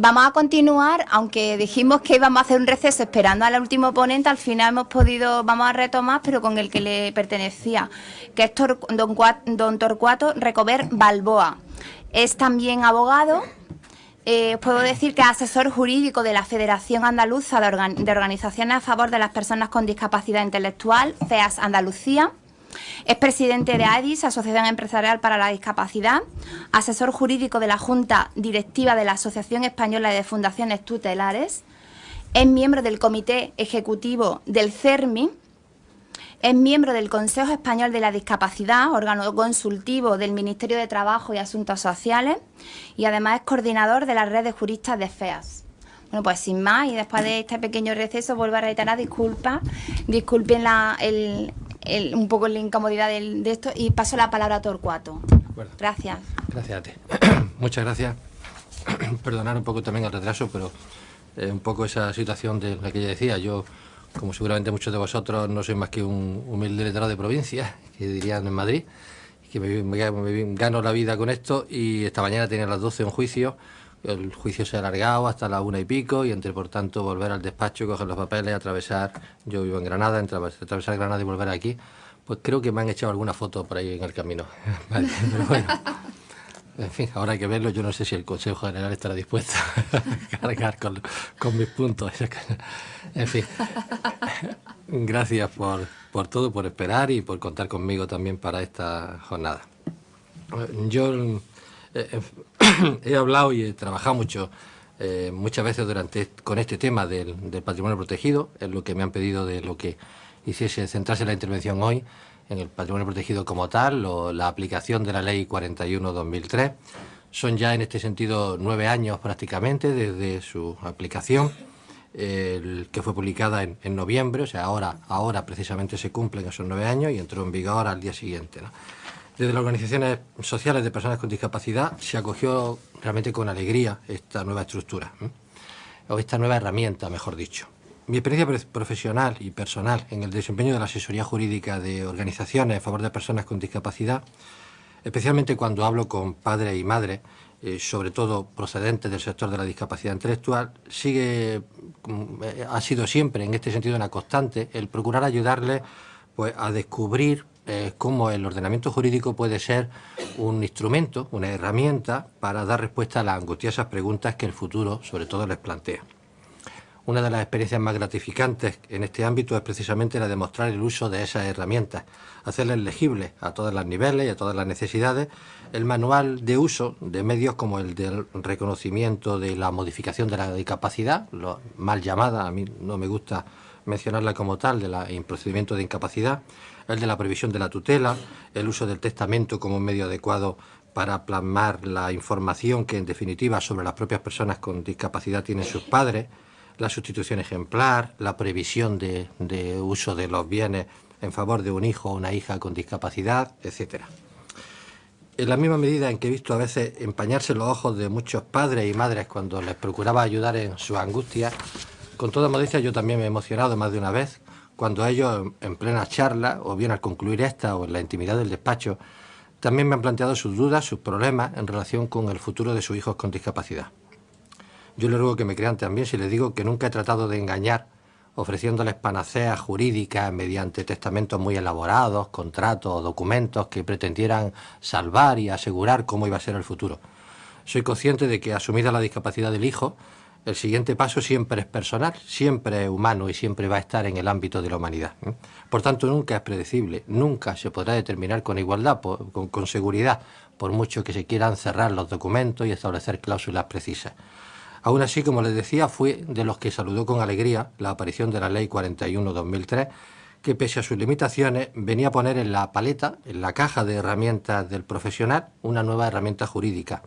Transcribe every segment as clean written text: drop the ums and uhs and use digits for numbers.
Vamos a continuar, aunque dijimos que íbamos a hacer un receso esperando al último ponente, al final vamos a retomar, pero con el que le pertenecía, que es don Torcuato Recober Balboa. Es también abogado. Os puedo decir que es asesor jurídico de la Federación Andaluza de Organizaciones a Favor de las Personas con Discapacidad Intelectual, FEAS Andalucía. Es presidente de AEDIS, Asociación Empresarial para la Discapacidad, asesor jurídico de la Junta Directiva de la Asociación Española de Fundaciones Tutelares, es miembro del Comité Ejecutivo del CERMI, es miembro del Consejo Español de la Discapacidad, órgano consultivo del Ministerio de Trabajo y Asuntos Sociales, y además es coordinador de la red de juristas de FEAS. Bueno, pues sin más, y después de este pequeño receso, vuelvo a reiterar disculpen un poco la incomodidad de esto, y paso la palabra a Torcuato. Gracias. Gracias a ti. Muchas gracias. Perdonar un poco también el retraso, pero un poco esa situación de la que ya decía. Yo, como seguramente muchos de vosotros, no soy más que un humilde letrado de provincia, que dirían en Madrid, que me gano la vida con esto, y esta mañana tenía a las 12 un juicio. El juicio se ha alargado hasta las 1 y pico, y entre, por tanto, volver al despacho, coger los papeles, atravesar, yo vivo en Granada, atravesar Granada y volver aquí, pues creo que me han echado alguna foto por ahí en el camino. Vale, pero bueno, en fin, ahora hay que verlo. Yo no sé si el Consejo General estará dispuesto a cargar con mis puntos. En fin, gracias por todo, por esperar y por contar conmigo también para esta jornada. Yo he hablado y he trabajado muchas veces con este tema del patrimonio protegido. Es lo que me han pedido de lo que hiciese centrarse la intervención hoy en el patrimonio protegido como tal, la aplicación de la Ley 41/2003. Son ya en este sentido 9 años prácticamente desde su aplicación, que fue publicada en noviembre, o sea, ahora precisamente se cumplen esos 9 años y entró en vigor al día siguiente, ¿no? Desde las organizaciones sociales de personas con discapacidad se acogió realmente con alegría esta nueva estructura, o esta nueva herramienta, mejor dicho. Mi experiencia profesional y personal en el desempeño de la asesoría jurídica de organizaciones a favor de personas con discapacidad, especialmente cuando hablo con padres y madres, sobre todo procedentes del sector de la discapacidad intelectual, ha sido siempre en este sentido una constante el procurar ayudarles pues, a descubrir cómo el ordenamiento jurídico puede ser un instrumento, una herramienta para dar respuesta a las angustiosas preguntas que el futuro sobre todo les plantea. Una de las experiencias más gratificantes en este ámbito es precisamente la de mostrar el uso de esas herramientas, hacerles legibles a todos los niveles y a todas las necesidades el manual de uso de medios como el del reconocimiento de la modificación de la discapacidad, mal llamada, a mí no me gusta mencionarla como tal, del procedimiento de incapacidad, el de la previsión de la tutela, el uso del testamento como un medio adecuado para plasmar la información que en definitiva sobre las propias personas con discapacidad tienen sus padres, la sustitución ejemplar, la previsión de uso de los bienes en favor de un hijo o una hija con discapacidad, etc. En la misma medida en que he visto a veces empañarse los ojos de muchos padres y madres cuando les procuraba ayudar en sus angustias, con toda modestia yo también me he emocionado más de una vez cuando ellos en plena charla, o bien al concluir esta o en la intimidad del despacho, también me han planteado sus dudas, sus problemas en relación con el futuro de sus hijos con discapacidad. Yo les ruego que me crean también si les digo que nunca he tratado de engañar ofreciéndoles panaceas jurídicas mediante testamentos muy elaborados, contratos o documentos que pretendieran salvar y asegurar cómo iba a ser el futuro. Soy consciente de que, asumida la discapacidad del hijo, el siguiente paso siempre es personal, siempre es humano y siempre va a estar en el ámbito de la humanidad. Por tanto, nunca es predecible, nunca se podrá determinar con igualdad, con seguridad, por mucho que se quieran cerrar los documentos y establecer cláusulas precisas. Aún así, como les decía, fui de los que saludó con alegría la aparición de la Ley 41/2003, que pese a sus limitaciones venía a poner en la paleta, en la caja de herramientas del profesional, una nueva herramienta jurídica,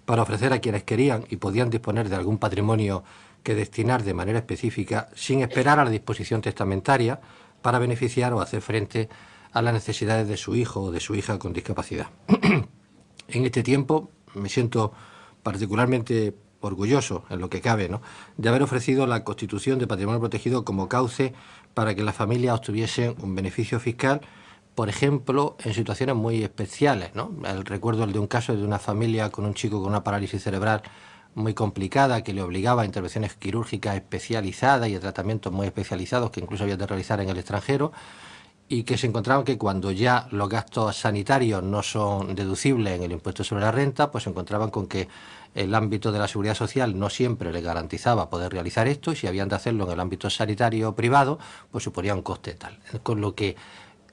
para ofrecer a quienes querían y podían disponer de algún patrimonio que destinar de manera específica, sin esperar a la disposición testamentaria, para beneficiar o hacer frente a las necesidades de su hijo o de su hija con discapacidad. En este tiempo me siento particularmente orgulloso, en lo que cabe, ¿no?, de haber ofrecido la constitución de patrimonio protegido como cauce para que las familias obtuviesen un beneficio fiscal, por ejemplo, en situaciones muy especiales, ¿no? Recuerdo el de un caso de una familia con un chico con una parálisis cerebral muy complicada que le obligaba a intervenciones quirúrgicas especializadas y a tratamientos muy especializados que incluso había de realizar en el extranjero, y que se encontraban que cuando ya los gastos sanitarios no son deducibles en el impuesto sobre la renta, pues se encontraban con que el ámbito de la seguridad social no siempre les garantizaba poder realizar esto, y si habían de hacerlo en el ámbito sanitario privado, pues suponía un coste tal. Con lo que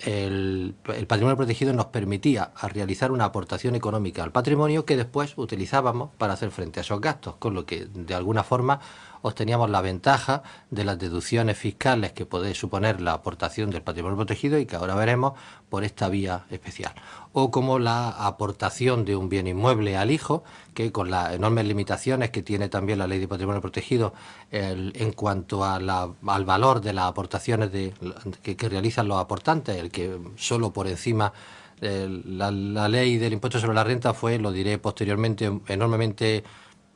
el patrimonio protegido nos permitía a realizar una aportación económica al patrimonio que después utilizábamos para hacer frente a esos gastos, con lo que de alguna forma obteníamos la ventaja de las deducciones fiscales que puede suponer la aportación del patrimonio protegido y que ahora veremos por esta vía especial. O como la aportación de un bien inmueble al hijo, que con las enormes limitaciones que tiene también la Ley de Patrimonio Protegido en cuanto a al valor de las aportaciones que realizan los aportantes, el que solo por encima la ley del impuesto sobre la renta fue, lo diré posteriormente, enormemente,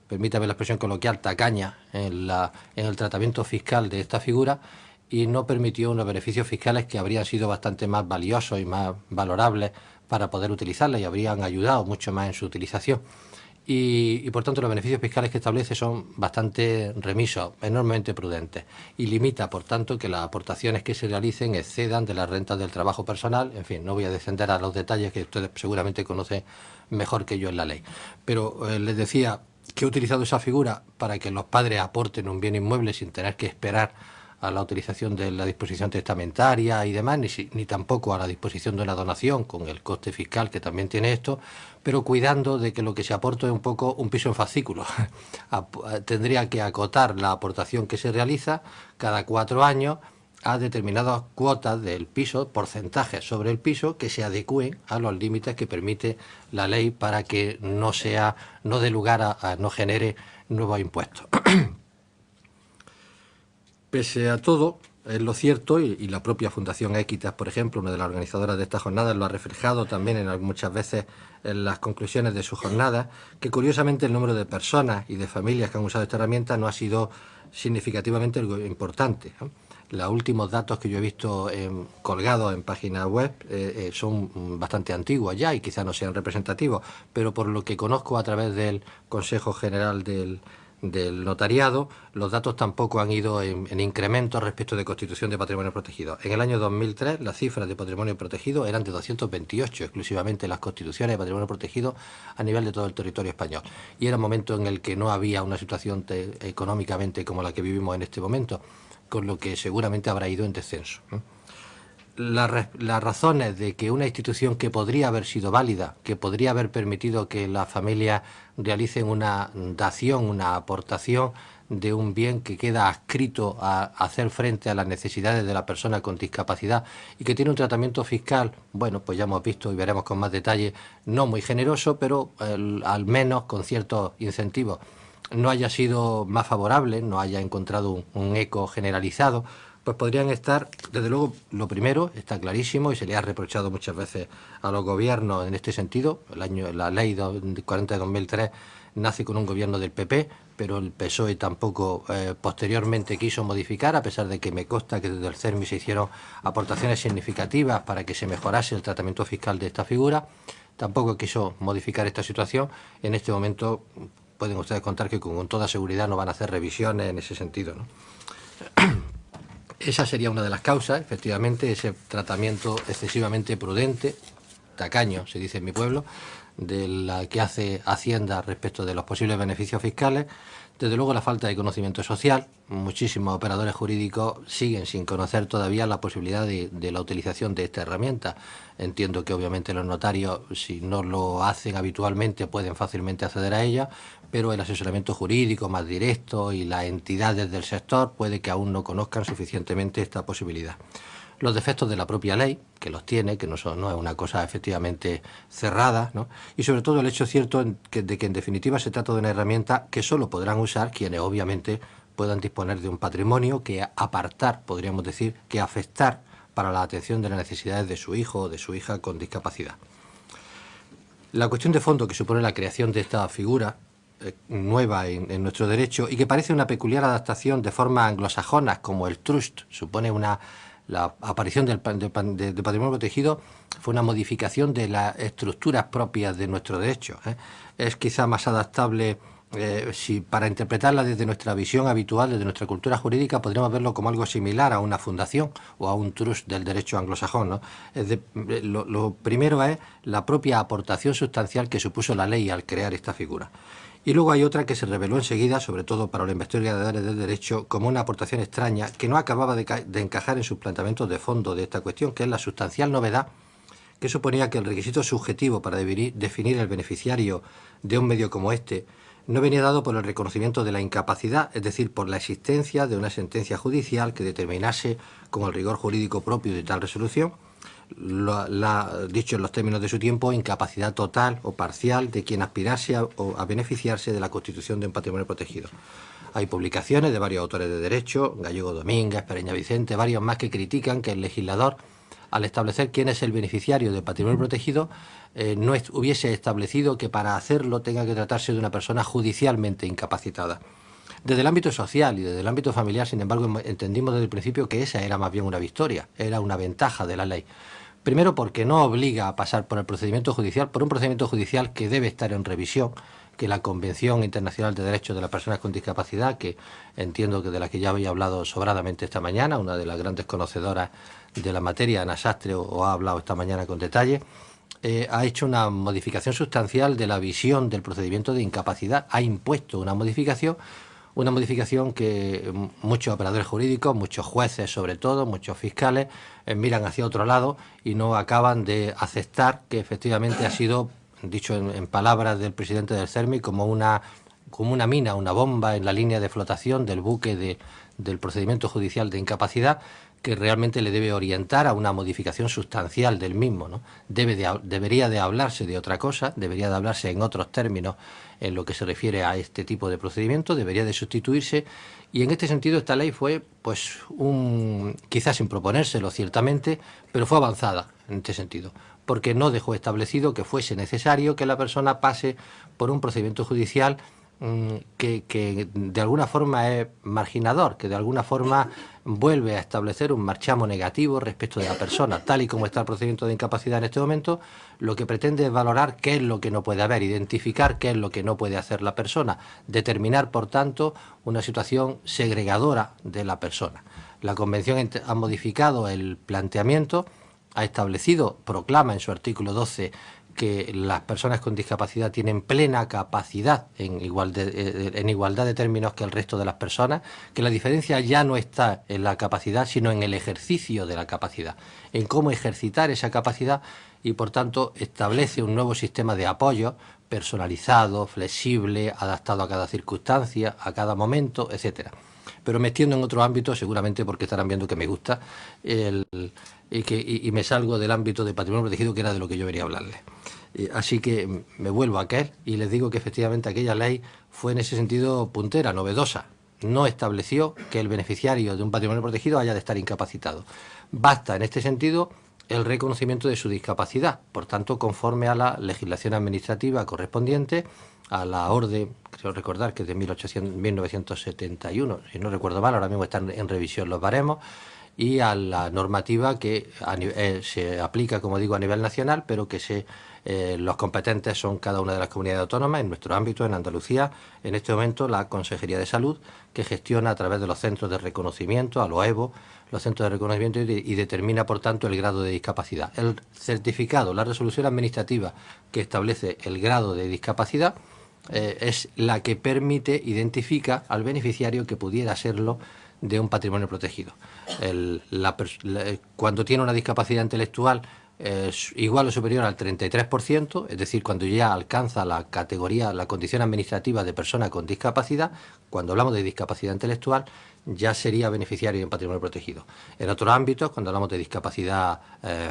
permítame la expresión coloquial, tacaña en el tratamiento fiscal de esta figura, y no permitió unos beneficios fiscales que habrían sido bastante más valiosos y más valorables para poder utilizarla y habrían ayudado mucho más en su utilización. Y por tanto los beneficios fiscales que establece son bastante remisos, enormemente prudentes, y limita por tanto que las aportaciones que se realicen excedan de las rentas del trabajo personal. En fin, no voy a descender a los detalles que ustedes seguramente conocen mejor que yo en la ley, pero les decía que he utilizado esa figura para que los padres aporten un bien inmueble sin tener que esperar a la utilización de la disposición testamentaria y demás, ni tampoco a la disposición de una donación con el coste fiscal que también tiene esto, pero cuidando de que lo que se aporta es un poco un piso en fascículo. Tendría que acotar la aportación que se realiza cada 4 años a determinadas cuotas del piso, porcentajes sobre el piso que se adecúen a los límites que permite la ley para que no dé lugar no genere nuevos impuestos. Pese a todo, es lo cierto, y la propia Fundación Equitas, por ejemplo, una de las organizadoras de estas jornadas, lo ha reflejado también muchas veces en las conclusiones de sus jornadas, que curiosamente el número de personas y de familias que han usado esta herramienta no ha sido significativamente importante, ¿no? Los últimos datos que yo he visto colgados en páginas web son bastante antiguos ya y quizás no sean representativos, pero por lo que conozco a través del Consejo General del Notariado, los datos tampoco han ido en incremento respecto de constitución de patrimonio protegido. En el año 2003 las cifras de patrimonio protegido eran de 228 exclusivamente las constituciones de patrimonio protegido a nivel de todo el territorio español, y era un momento en el que no había una situación económicamente como la que vivimos en este momento, con lo que seguramente habrá ido en descenso. Las razones de que una institución que podría haber sido válida, que podría haber permitido que las familias realicen una dación, una aportación de un bien que queda adscrito a hacer frente a las necesidades de la persona con discapacidad y que tiene un tratamiento fiscal, bueno, pues ya hemos visto y veremos con más detalle, no muy generoso, pero al menos con ciertos incentivos, no haya sido más favorable, no haya encontrado un eco generalizado, pues podrían estar, desde luego, lo primero, está clarísimo y se le ha reprochado muchas veces a los gobiernos en este sentido. La ley 40 de 2003 nace con un gobierno del PP, pero el PSOE tampoco posteriormente quiso modificar, a pesar de que me consta que desde el CERMI se hicieron aportaciones significativas para que se mejorase el tratamiento fiscal de esta figura. Tampoco quiso modificar esta situación. En este momento pueden ustedes contar que con toda seguridad no van a hacer revisiones en ese sentido, ¿no? Esa sería una de las causas, efectivamente, ese tratamiento excesivamente prudente, tacaño, se dice en mi pueblo, de la que hace Hacienda respecto de los posibles beneficios fiscales. Desde luego la falta de conocimiento social. Muchísimos operadores jurídicos siguen sin conocer todavía la posibilidad de la utilización de esta herramienta. Entiendo que obviamente los notarios, si no lo hacen habitualmente, pueden fácilmente acceder a ella, pero el asesoramiento jurídico más directo y las entidades del sector puede que aún no conozcan suficientemente esta posibilidad. Los defectos de la propia ley, que los tiene, que no es una cosa efectivamente cerrada, ¿no? Y sobre todo el hecho cierto de que en definitiva se trata de una herramienta que solo podrán usar quienes obviamente puedan disponer de un patrimonio que apartar, podríamos decir, que afectar para la atención de las necesidades de su hijo o de su hija con discapacidad. La cuestión de fondo que supone la creación de esta figura nueva en nuestro derecho y que parece una peculiar adaptación de formas anglosajonas como el trust, supone la aparición del patrimonio protegido fue una modificación de las estructuras propias de nuestro derecho, ¿eh? Es quizá más adaptable si para interpretarla desde nuestra visión habitual, desde nuestra cultura jurídica, podríamos verlo como algo similar a una fundación o a un trust del derecho anglosajón, ¿no? Lo primero es la propia aportación sustancial que supuso la ley al crear esta figura. Y luego hay otra que se reveló enseguida, sobre todo para los investigadores del derecho, como una aportación extraña que no acababa de encajar en sus planteamientos de fondo de esta cuestión, que es la sustancial novedad que suponía que el requisito subjetivo para definir el beneficiario de un medio como este no venía dado por el reconocimiento de la incapacidad, es decir, por la existencia de una sentencia judicial que determinase con el rigor jurídico propio de tal resolución, dicho en los términos de su tiempo, incapacidad total o parcial de quien aspirase a beneficiarse de la constitución de un patrimonio protegido. Hay publicaciones de varios autores de derecho, Gallego Domínguez, Pereña Vicente, varios más, que critican que el legislador, al establecer quién es el beneficiario del patrimonio protegido, no hubiese establecido que para hacerlo tenga que tratarse de una persona judicialmente incapacitada. Desde el ámbito social y desde el ámbito familiar, sin embargo, entendimos desde el principio que esa era más bien una victoria, era una ventaja de la ley. Primero, porque no obliga a pasar por el procedimiento judicial, por un procedimiento judicial que debe estar en revisión, que la Convención Internacional de Derechos de las Personas con Discapacidad, que entiendo que de la que ya había hablado sobradamente esta mañana, una de las grandes conocedoras de la materia, Ana Sastre, o ha hablado esta mañana con detalle, ha hecho una modificación sustancial de la visión del procedimiento de incapacidad, ha impuesto una modificación que muchos operadores jurídicos, muchos jueces sobre todo, muchos fiscales, miran hacia otro lado y no acaban de aceptar que efectivamente ha sido, dicho en palabras del presidente del CERMI, como una mina, una bomba en la línea de flotación del buque del procedimiento judicial de incapacidad, que realmente le debe orientar a una modificación sustancial del mismo, ¿no? Debería de hablarse de otra cosa, debería de hablarse en otros términos en lo que se refiere a este tipo de procedimiento, debería de sustituirse, y en este sentido esta ley fue, pues, quizás sin proponérselo ciertamente, pero fue avanzada en este sentido, porque no dejó establecido que fuese necesario que la persona pase por un procedimiento judicial que de alguna forma es marginador, que de alguna forma vuelve a establecer un marchamo negativo respecto de la persona. Tal y como está el procedimiento de incapacidad en este momento, lo que pretende es valorar qué es lo que no puede haber, identificar qué es lo que no puede hacer la persona, determinar, por tanto, una situación segregadora de la persona. La Convención ha modificado el planteamiento, ha establecido, proclama en su artículo 12, que las personas con discapacidad tienen plena capacidad en igualdad de términos que el resto de las personas, que la diferencia ya no está en la capacidad, sino en el ejercicio de la capacidad, en cómo ejercitar esa capacidad, y por tanto establece un nuevo sistema de apoyo personalizado, flexible, adaptado a cada circunstancia, a cada momento, etcétera. Pero me extiendo en otro ámbito, seguramente porque estarán viendo que me gusta, y me salgo del ámbito de patrimonio protegido, que era de lo que yo venía a hablarles. Así que me vuelvo a aquel y les digo que efectivamente aquella ley fue en ese sentido puntera, novedosa. No estableció que el beneficiario de un patrimonio protegido haya de estar incapacitado. Basta en este sentido el reconocimiento de su discapacidad, por tanto, conforme a la legislación administrativa correspondiente, a la orden, creo recordar que es de 1971, si no recuerdo mal, ahora mismo están en revisión los baremos, y a la normativa que se aplica, como digo, a nivel nacional, pero que los competentes son cada una de las comunidades autónomas. En nuestro ámbito, en Andalucía, en este momento la Consejería de Salud, que gestiona a través de los centros de reconocimiento, a los EVO, los centros de reconocimiento, y determina, por tanto, el grado de discapacidad. El certificado, la resolución administrativa que establece el grado de discapacidad, es la que identifica al beneficiario que pudiera serlo de un patrimonio protegido. Cuando tiene una discapacidad intelectual igual o superior al 33%, es decir, cuando ya alcanza la categoría, la condición administrativa de persona con discapacidad, cuando hablamos de discapacidad intelectual, ya sería beneficiario de un patrimonio protegido. En otros ámbitos, cuando hablamos de discapacidad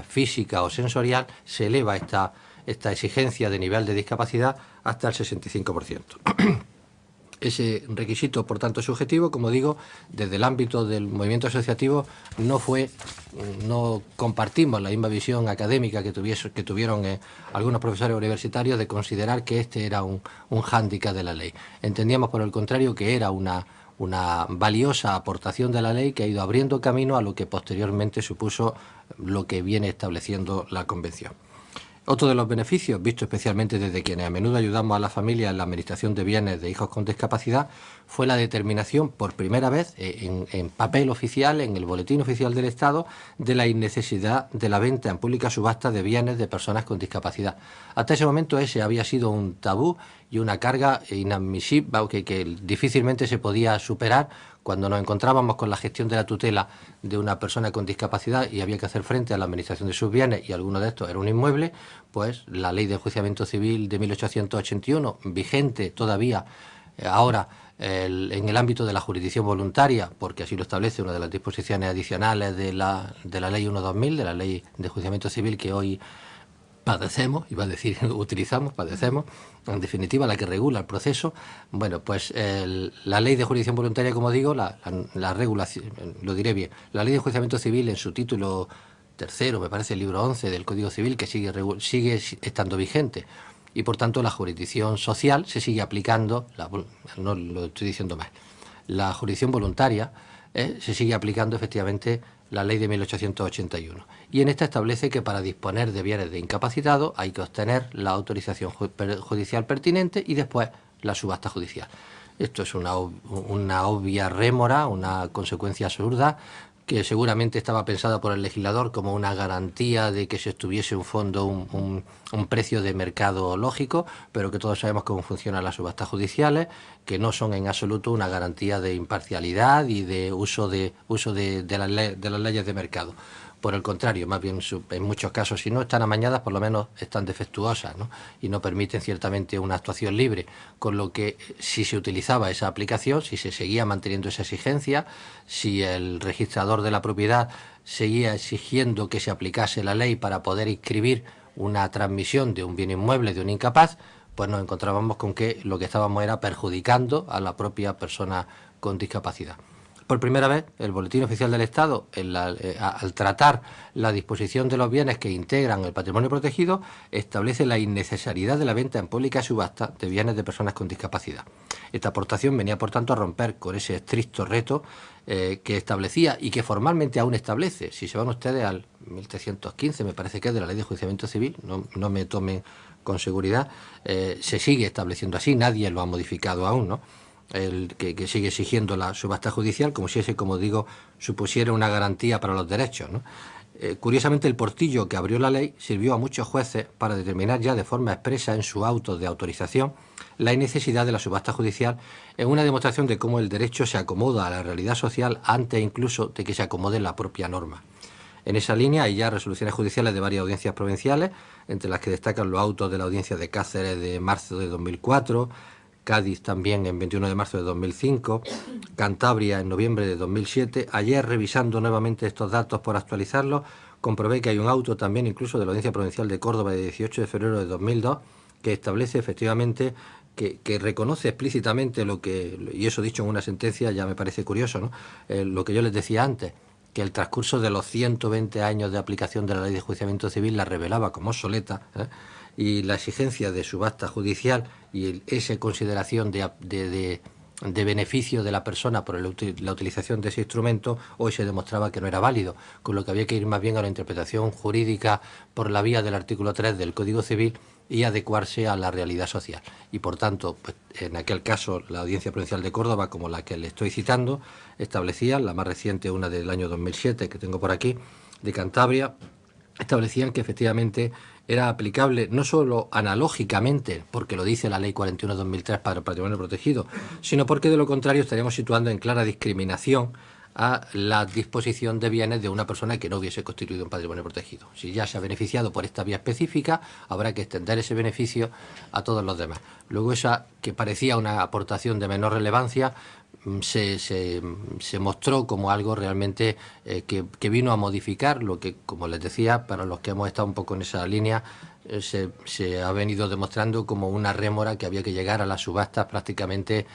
física o sensorial, se eleva esta exigencia de nivel de discapacidad hasta el 65%. Ese requisito, por tanto, subjetivo, como digo, desde el ámbito del movimiento asociativo no compartimos la misma visión académica que tuvieron algunos profesores universitarios, de considerar que este era un hándicap de la ley. Entendíamos, por el contrario, que era una valiosa aportación de la ley que ha ido abriendo camino a lo que posteriormente supuso lo que viene estableciendo la Convención. Otro de los beneficios, visto especialmente desde quienes a menudo ayudamos a la familia en la administración de bienes de hijos con discapacidad, fue la determinación por primera vez en papel oficial, en el Boletín Oficial del Estado, de la innecesidad de la venta en pública subasta de bienes de personas con discapacidad. Hasta ese momento ese había sido un tabú y una carga inadmisible que difícilmente se podía superar cuando nos encontrábamos con la gestión de la tutela de una persona con discapacidad y había que hacer frente a la administración de sus bienes, y alguno de estos era un inmueble. Pues la Ley de Enjuiciamiento Civil de 1881, vigente todavía ahora en el ámbito de la jurisdicción voluntaria, porque así lo establece una de las disposiciones adicionales de la Ley 1/2000, de la Ley de Enjuiciamiento Civil que hoy padecemos, iba a decir padecemos, en definitiva la que regula el proceso. Bueno, pues la Ley de Jurisdicción Voluntaria, como digo, la regulación, lo diré bien, la Ley de Enjuiciamiento Civil en su título tercero, me parece el libro 11 del Código Civil, que sigue estando vigente, y por tanto la jurisdicción social se sigue aplicando, no lo estoy diciendo mal, la jurisdicción voluntaria se sigue aplicando efectivamente la Ley de 1881, y en esta establece que para disponer de bienes de incapacitado hay que obtener la autorización judicial pertinente y después la subasta judicial. Esto es una obvia rémora, una consecuencia absurda, que seguramente estaba pensada por el legislador como una garantía de que se estuviese un fondo, un precio de mercado lógico, pero que todos sabemos cómo funcionan las subastas judiciales, que no son en absoluto una garantía de imparcialidad y de uso de las leyes de mercado. Por el contrario, más bien en muchos casos, si no están amañadas, por lo menos están defectuosas, ¿no? Y no permiten ciertamente una actuación libre, con lo que si se utilizaba esa aplicación, si se seguía manteniendo esa exigencia, si el registrador de la propiedad seguía exigiendo que se aplicase la ley para poder inscribir una transmisión de un bien inmueble de un incapaz, pues nos encontrábamos con que lo que estábamos era perjudicando a la propia persona con discapacidad. Por primera vez, el Boletín Oficial del Estado, al tratar la disposición de los bienes que integran el patrimonio protegido, establece la innecesariedad de la venta en pública subasta de bienes de personas con discapacidad. Esta aportación venía, por tanto, a romper con ese estricto reto que establecía y que formalmente aún establece. Si se van ustedes al 1315, me parece que es de la Ley de Enjuiciamiento Civil, no me tomen con seguridad, se sigue estableciendo así, nadie lo ha modificado aún, ¿no? Que sigue exigiendo la subasta judicial, como si ese, como digo, supusiera una garantía para los derechos, ¿no? Curiosamente, el portillo que abrió la ley sirvió a muchos jueces para determinar ya de forma expresa en su auto de autorización la innecesidad de la subasta judicial, en una demostración de cómo el derecho se acomoda a la realidad social antes incluso de que se acomode la propia norma. En esa línea hay ya resoluciones judiciales de varias audiencias provinciales, entre las que destacan los autos de la audiencia de Cáceres de marzo de 2004, Cádiz también en 21 de marzo de 2005, Cantabria en noviembre de 2007. Ayer, revisando nuevamente estos datos por actualizarlos, comprobé que hay un auto también incluso de la Audiencia Provincial de Córdoba de 18 de febrero de 2002 que establece efectivamente que reconoce explícitamente lo que, y eso dicho en una sentencia ya me parece curioso, ¿no? Lo que yo les decía antes, que el transcurso de los 120 años de aplicación de la Ley de Enjuiciamiento Civil la revelaba como obsoleta, y la exigencia de subasta judicial y esa consideración de beneficio de la persona por la utilización de ese instrumento, hoy se demostraba que no era válido, con lo que había que ir más bien a la interpretación jurídica por la vía del artículo 3 del Código Civil y adecuarse a la realidad social. Y por tanto, pues, en aquel caso, la Audiencia Provincial de Córdoba, como la que le estoy citando, establecía, la más reciente, una del año 2007, que tengo por aquí, de Cantabria, establecían que efectivamente era aplicable no solo analógicamente, porque lo dice la Ley 41/2003 para el patrimonio protegido, sino porque de lo contrario estaríamos situando en clara discriminación a la disposición de bienes de una persona que no hubiese constituido un patrimonio protegido. Si ya se ha beneficiado por esta vía específica, habrá que extender ese beneficio a todos los demás. Luego esa, que parecía una aportación de menor relevancia, se mostró como algo realmente que vino a modificar lo que, como les decía, para los que hemos estado un poco en esa línea, se ha venido demostrando como una rémora que había que llegar a las subastas prácticamente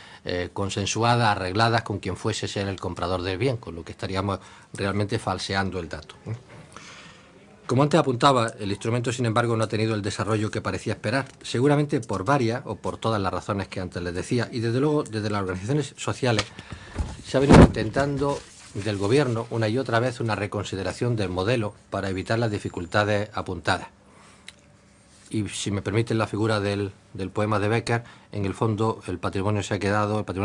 consensuadas, arregladas con quien fuese ser el comprador del bien, con lo que estaríamos realmente falseando el dato. Como antes apuntaba, el instrumento, sin embargo, no ha tenido el desarrollo que parecía esperar, seguramente por varias o por todas las razones que antes les decía, y desde luego desde las organizaciones sociales se ha venido intentando del Gobierno una y otra vez una reconsideración del modelo para evitar las dificultades apuntadas. y si me permiten la figura del poema de Becker, en el fondo el patrimonio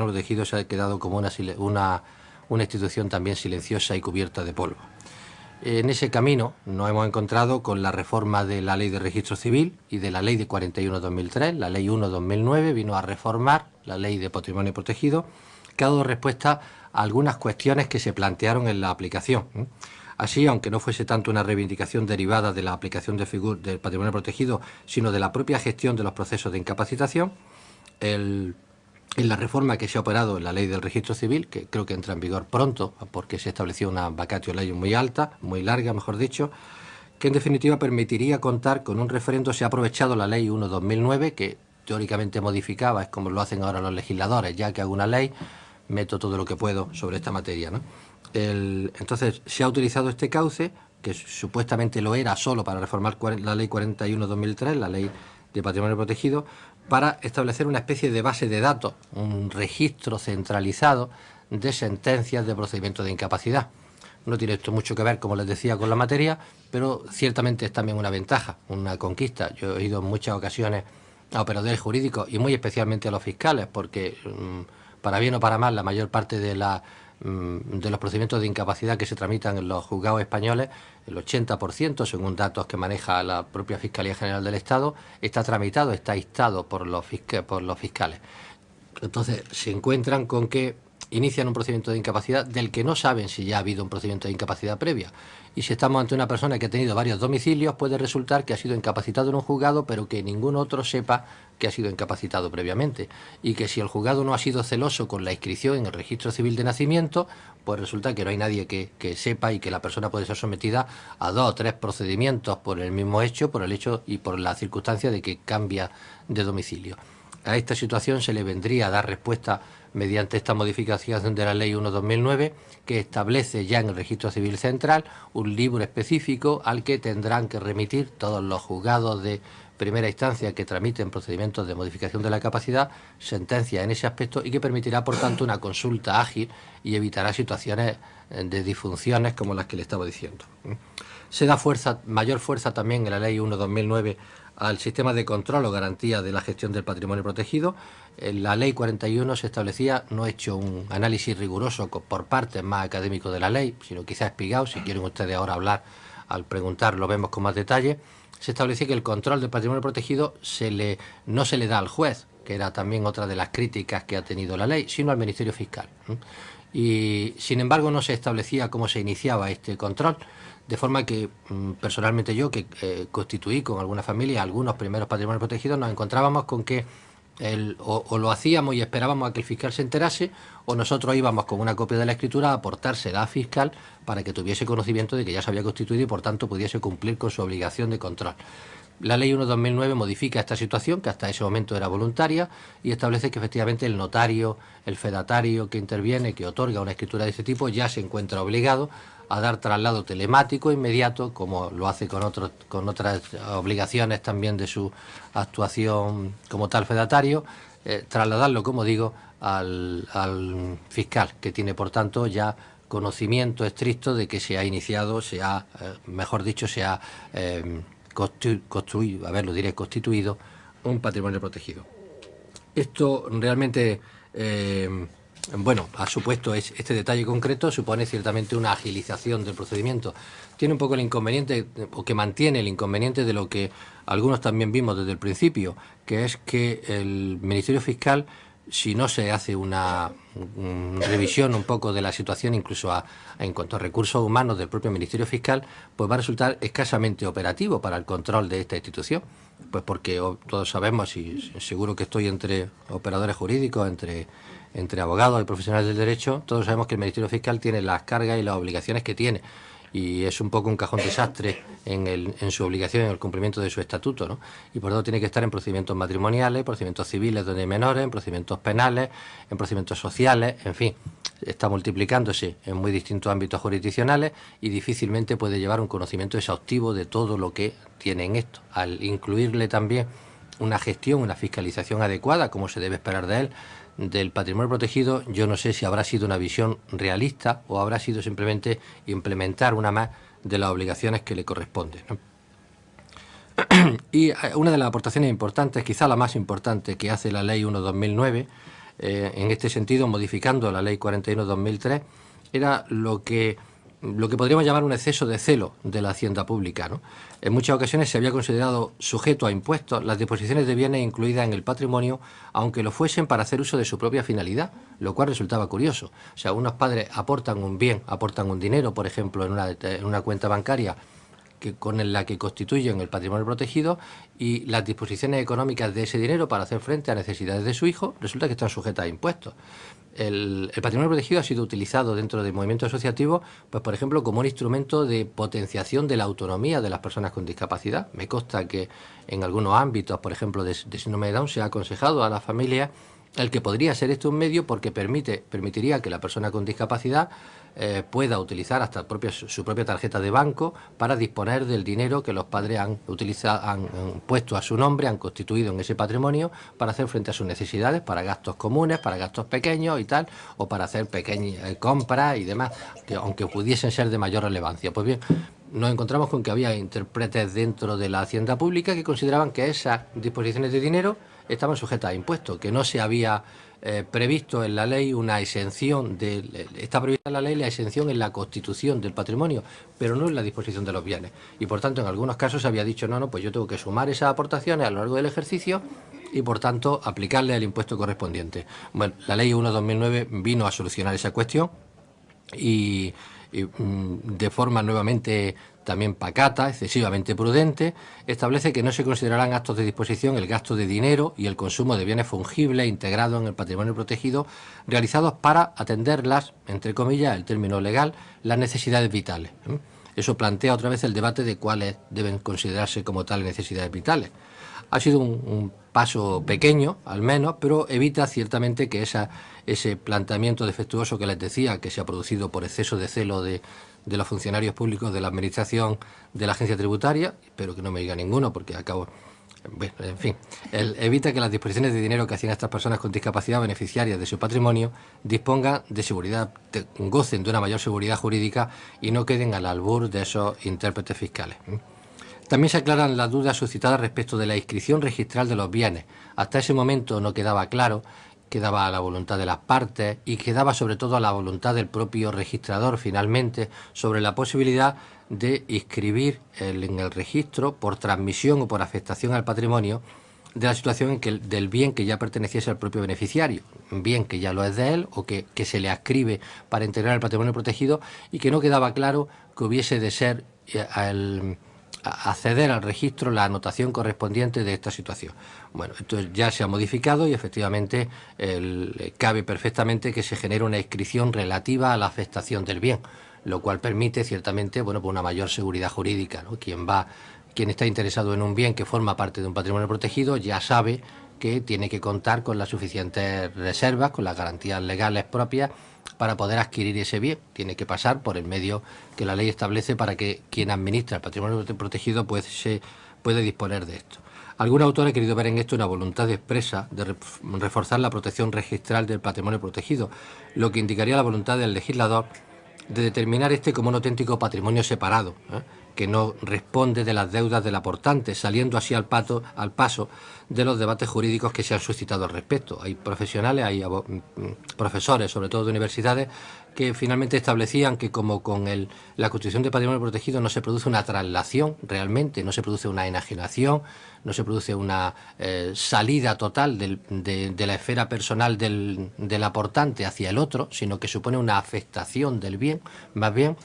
protegido se ha quedado como una institución también silenciosa y cubierta de polvo. En ese camino nos hemos encontrado con la reforma de la Ley de Registro Civil y de la Ley de 41/2003, la Ley 1/2009 vino a reformar la Ley de Patrimonio Protegido, que ha dado respuesta a algunas cuestiones que se plantearon en la aplicación. Así, aunque no fuese tanto una reivindicación derivada de la aplicación del patrimonio protegido, sino de la propia gestión de los procesos de incapacitación, en la reforma que se ha operado en la Ley del Registro Civil, que creo que entra en vigor pronto, porque se estableció una vacatio legis muy alta, muy larga, mejor dicho, que en definitiva permitiría contar con un referendo. Se ha aprovechado la Ley 1/2009, que teóricamente modificaba, es como lo hacen ahora los legisladores, ya que hago una ley, meto todo lo que puedo sobre esta materia, ¿no? Entonces se ha utilizado este cauce, que supuestamente lo era solo para reformar la Ley 41/2003, la Ley de Patrimonio Protegido, para establecer una especie de base de datos, un registro centralizado de sentencias de procedimiento de incapacidad. No tiene esto mucho que ver, como les decía, con la materia, pero ciertamente es también una ventaja, una conquista. Yo he ido en muchas ocasiones a operadores jurídicos y muy especialmente a los fiscales, porque para bien o para mal la mayor parte de los procedimientos de incapacidad que se tramitan en los juzgados españoles, el 80%, según datos que maneja la propia Fiscalía General del Estado, está tramitado, está instado por los fiscales. Entonces se encuentran con que inician un procedimiento de incapacidad del que no saben si ya ha habido un procedimiento de incapacidad previa. Y si estamos ante una persona que ha tenido varios domicilios, puede resultar que ha sido incapacitado en un juzgado, pero que ningún otro sepa que ha sido incapacitado previamente. Y que si el juzgado no ha sido celoso con la inscripción en el registro civil de nacimiento, pues resulta que no hay nadie que sepa, y que la persona puede ser sometida a 2 o 3 procedimientos por el mismo hecho, por el hecho y por la circunstancia de que cambia de domicilio. A esta situación se le vendría a dar respuesta mediante esta modificación de la Ley 1/2009, que establece ya en el Registro Civil Central un libro específico al que tendrán que remitir todos los juzgados de primera instancia que tramiten procedimientos de modificación de la capacidad, sentencias en ese aspecto, y que permitirá, por tanto, una consulta ágil y evitará situaciones de disfunciones como las que le estaba diciendo. Se da mayor fuerza también en la Ley 1/2009 al sistema de control o garantía de la gestión del patrimonio protegido. En la Ley 41 se establecía, no he hecho un análisis riguroso por partes más académicos de la ley, sino quizás espigado, si quieren ustedes ahora hablar, al preguntar lo vemos con más detalle. Se establecía que el control del patrimonio protegido no se le da al juez, que era también otra de las críticas que ha tenido la ley, sino al Ministerio Fiscal. Y sin embargo no se establecía cómo se iniciaba este control, de forma que personalmente yo, que constituí con alguna familia algunos primeros patrimonios protegidos, nos encontrábamos con que o lo hacíamos y esperábamos a que el fiscal se enterase, o nosotros íbamos con una copia de la escritura a aportársela al fiscal para que tuviese conocimiento de que ya se había constituido y por tanto pudiese cumplir con su obligación de control. La Ley 1/2009 modifica esta situación, que hasta ese momento era voluntaria, y establece que efectivamente el notario, el fedatario que interviene, que otorga una escritura de este tipo, ya se encuentra obligado a dar traslado telemático inmediato, como lo hace con otras obligaciones también de su actuación como tal fedatario, trasladarlo, como digo, al fiscal, que tiene por tanto ya conocimiento estricto de que se ha iniciado, constituido un patrimonio protegido. Esto realmente, ha supuesto este detalle concreto, supone ciertamente una agilización del procedimiento. Tiene un poco el inconveniente, o que mantiene el inconveniente de lo que algunos también vimos desde el principio, que es que el Ministerio Fiscal, si no se hace una revisión un poco de la situación, incluso en cuanto a recursos humanos del propio Ministerio Fiscal, pues va a resultar escasamente operativo para el control de esta institución. Pues porque todos sabemos, y seguro que estoy entre operadores jurídicos, entre abogados y profesionales del derecho, todos sabemos que el Ministerio Fiscal tiene las cargas y las obligaciones que tiene. Y es un poco un cajón desastre en su obligación, en el cumplimiento de su estatuto, ¿no? Y por eso tiene que estar en procedimientos matrimoniales, procedimientos civiles donde hay menores, en procedimientos penales, en procedimientos sociales, en fin, está multiplicándose en muy distintos ámbitos jurisdiccionales y difícilmente puede llevar un conocimiento exhaustivo de todo lo que tiene en esto. Al incluirle también una gestión, una fiscalización adecuada, como se debe esperar de él, del patrimonio protegido, yo no sé si habrá sido una visión realista o habrá sido simplemente implementar una más de las obligaciones que le corresponden, ¿no? Y una de las aportaciones importantes, quizá la más importante que hace la Ley 1/2009, en este sentido, modificando la Ley 41/2003, era lo que podríamos llamar un exceso de celo de la hacienda pública, ¿no? En muchas ocasiones se había considerado sujeto a impuestos las disposiciones de bienes incluidas en el patrimonio, aunque lo fuesen para hacer uso de su propia finalidad, lo cual resultaba curioso. O sea, unos padres aportan un bien, aportan un dinero, por ejemplo, en una cuenta bancaria con la que constituyen el patrimonio protegido, y las disposiciones económicas de ese dinero para hacer frente a necesidades de su hijo resulta que están sujetas a impuestos. El patrimonio protegido ha sido utilizado dentro del movimiento asociativo, pues por ejemplo, como un instrumento de potenciación de la autonomía de las personas con discapacidad. Me consta que en algunos ámbitos, por ejemplo, de síndrome de Down, se ha aconsejado a las familias el que podría ser este un medio porque permitiría que la persona con discapacidad pueda utilizar hasta su propia tarjeta de banco para disponer del dinero que los padres han puesto a su nombre, han constituido en ese patrimonio para hacer frente a sus necesidades, para gastos comunes, para gastos pequeños y tal, o para hacer pequeñas compras y demás, aunque pudiesen ser de mayor relevancia. Pues bien, nos encontramos con que había intérpretes dentro de la hacienda pública que consideraban que esas disposiciones de dinero estaban sujetas a impuestos, que no se había previsto en la ley una exención, está prevista en la ley la exención en la constitución del patrimonio, pero no en la disposición de los bienes. Y por tanto, en algunos casos se había dicho, no, pues yo tengo que sumar esas aportaciones a lo largo del ejercicio y por tanto aplicarle el impuesto correspondiente. Bueno, la ley 1/2009 vino a solucionar esa cuestión y de forma nuevamente también pacata, excesivamente prudente, establece que no se considerarán actos de disposición el gasto de dinero y el consumo de bienes fungibles integrados en el patrimonio protegido realizados para atender entre comillas, el término legal, las necesidades vitales. Eso plantea otra vez el debate de cuáles deben considerarse como tales necesidades vitales. Ha sido un paso pequeño, al menos, pero evita ciertamente que ese planteamiento defectuoso que les decía, que se ha producido por exceso de celo de los funcionarios públicos de la Administración de la Agencia Tributaria, espero que no me diga ninguno porque acabo... Bueno, en fin, evita que las disposiciones de dinero que hacían estas personas con discapacidad beneficiarias de su patrimonio dispongan de seguridad, gocen de una mayor seguridad jurídica y no queden al albur de esos intérpretes fiscales. También se aclaran las dudas suscitadas respecto de la inscripción registral de los bienes. Hasta ese momento no quedaba claro, quedaba a la voluntad de las partes y quedaba sobre todo a la voluntad del propio registrador finalmente sobre la posibilidad de inscribir en el registro por transmisión o por afectación al patrimonio de la situación del bien que ya perteneciese al propio beneficiario, un bien que ya lo es de él o que se le adscribe para integrar el patrimonio protegido y que no quedaba claro que hubiese de ser acceder al registro la anotación correspondiente de esta situación. Bueno, esto ya se ha modificado y efectivamente cabe perfectamente que se genere una inscripción relativa a la afectación del bien, lo cual permite ciertamente, bueno, pues una mayor seguridad jurídica, ¿no? Quien está interesado en un bien que forma parte de un patrimonio protegido ya sabe que tiene que contar con las suficientes reservas, con las garantías legales propias para poder adquirir ese bien. Tiene que pasar por el medio que la ley establece para que quien administra el patrimonio protegido pues se puede disponer de esto. Algún autor ha querido ver en esto una voluntad expresa de reforzar la protección registral del patrimonio protegido, lo que indicaría la voluntad del legislador de determinar este como un auténtico patrimonio separado, que no responde de las deudas del aportante, saliendo así al paso de los debates jurídicos que se han suscitado al respecto. Hay profesionales, hay profesores, sobre todo de universidades, que finalmente establecían que como con la constitución de patrimonio protegido no se produce una traslación realmente, no se produce una enajenación, no se produce una salida total de la esfera personal del aportante hacia el otro, sino que supone una afectación del bien, más bien,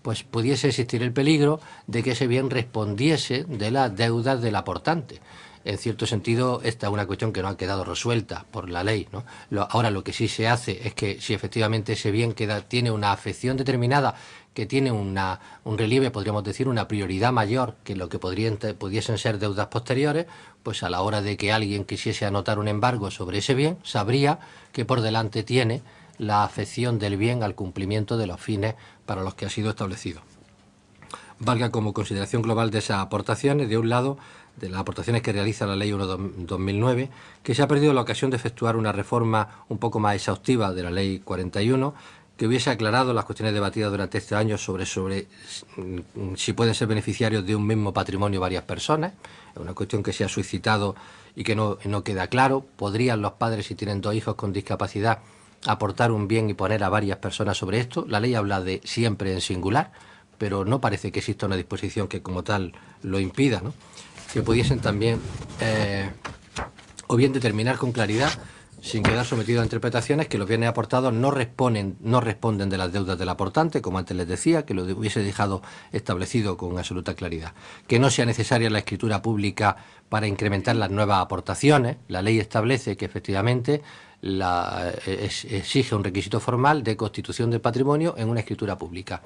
pues pudiese existir el peligro de que ese bien respondiese de las deudas del aportante. En cierto sentido, esta es una cuestión que no ha quedado resuelta por la ley, ¿no? Ahora lo que sí se hace es que si efectivamente ese bien tiene una afección determinada, que tiene un relieve, podríamos decir, una prioridad mayor que lo que pudiesen ser deudas posteriores, pues a la hora de que alguien quisiese anotar un embargo sobre ese bien, sabría que por delante tiene la afección del bien al cumplimiento de los fines para los que ha sido establecido. Valga como consideración global de esas aportaciones, de un lado, de las aportaciones que realiza la Ley 1/2009, que se ha perdido la ocasión de efectuar una reforma un poco más exhaustiva de la Ley 41, que hubiese aclarado las cuestiones debatidas durante este año sobre si pueden ser beneficiarios de un mismo patrimonio varias personas. Es una cuestión que se ha suscitado y que no queda claro. ¿Podrían los padres, si tienen 2 hijos con discapacidad, aportar un bien y poner a varias personas sobre esto? La ley habla de siempre en singular, pero no parece que exista una disposición que como tal lo impida, ¿no? Que pudiesen también o bien determinar con claridad, sin quedar sometido a interpretaciones, que los bienes aportados no responden de las deudas del aportante, como antes les decía, que lo hubiese dejado establecido con absoluta claridad. Que no sea necesaria la escritura pública para incrementar las nuevas aportaciones. La ley establece que efectivamente exige un requisito formal de constitución del patrimonio en una escritura pública.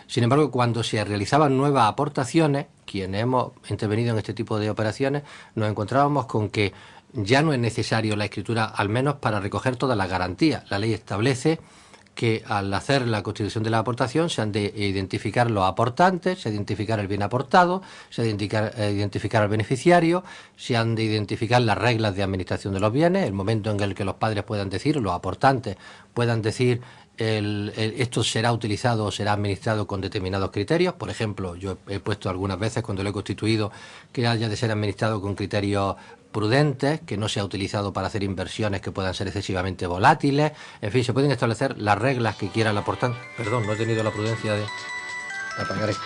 Sin embargo, cuando se realizaban nuevas aportaciones, quienes hemos intervenido en este tipo de operaciones, nos encontrábamos con que ya no es necesario la escritura, al menos para recoger todas las garantías. La ley establece que al hacer la constitución de la aportación se han de identificar los aportantes, se ha de identificar el bien aportado, se ha de identificar al beneficiario, se han de identificar las reglas de administración de los bienes, el momento en el que los padres puedan decir, los aportantes puedan decir esto será utilizado o será administrado con determinados criterios. Por ejemplo, yo he puesto algunas veces cuando lo he constituido que haya de ser administrado con criterios prudentes, que no sea utilizado para hacer inversiones que puedan ser excesivamente volátiles. En fin, se pueden establecer las reglas que quiera el aportante. Perdón, no he tenido la prudencia de apagar esto,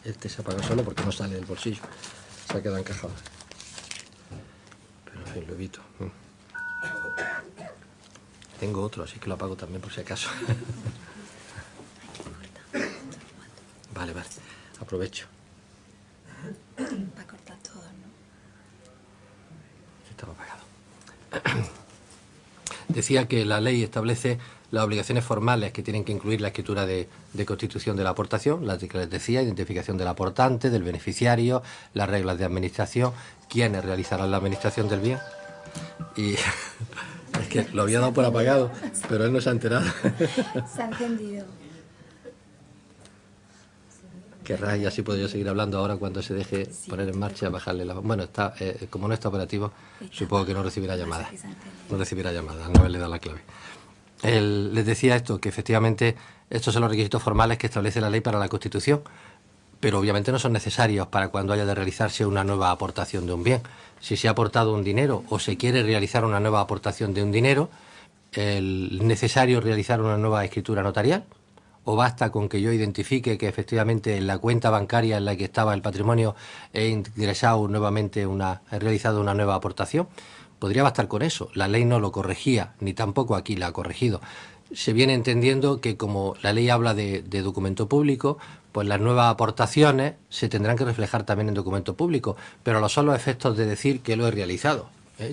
Este se apaga solo porque no sale del bolsillo, se ha quedado encajado. Pero en fin, lo evito. Tengo otro, así que lo apago también por si acaso. Vale, aprovecho. Para cortar todo, ¿no? Estaba apagado. Decía que la ley establece las obligaciones formales que tienen que incluir la escritura de constitución de la aportación, las que les decía, identificación del aportante, del beneficiario, las reglas de administración, quiénes realizarán la administración del bien. Y es que lo había dado por apagado, pero él no se ha enterado. Se ha encendido. Querrá, y así puedo yo seguir hablando ahora cuando se deje poner en marcha, bajarle la... Bueno, como no está operativo, supongo que no recibirá llamadas. No recibirá llamadas, no le da la clave. Les decía esto, que efectivamente estos son los requisitos formales que establece la ley para la Constitución, pero obviamente no son necesarios para cuando haya de realizarse una nueva aportación de un bien. Si se ha aportado un dinero o se quiere realizar una nueva aportación de un dinero, ¿es necesario realizar una nueva escritura notarial? ¿O basta con que yo identifique que efectivamente en la cuenta bancaria en la que estaba el patrimonio he ingresado nuevamente he realizado una nueva aportación? Podría bastar con eso. La ley no lo corregía, ni tampoco aquí la ha corregido. Se viene entendiendo que como la ley habla de documento público, pues las nuevas aportaciones se tendrán que reflejar también en documento público, pero no son los efectos de decir que lo he realizado.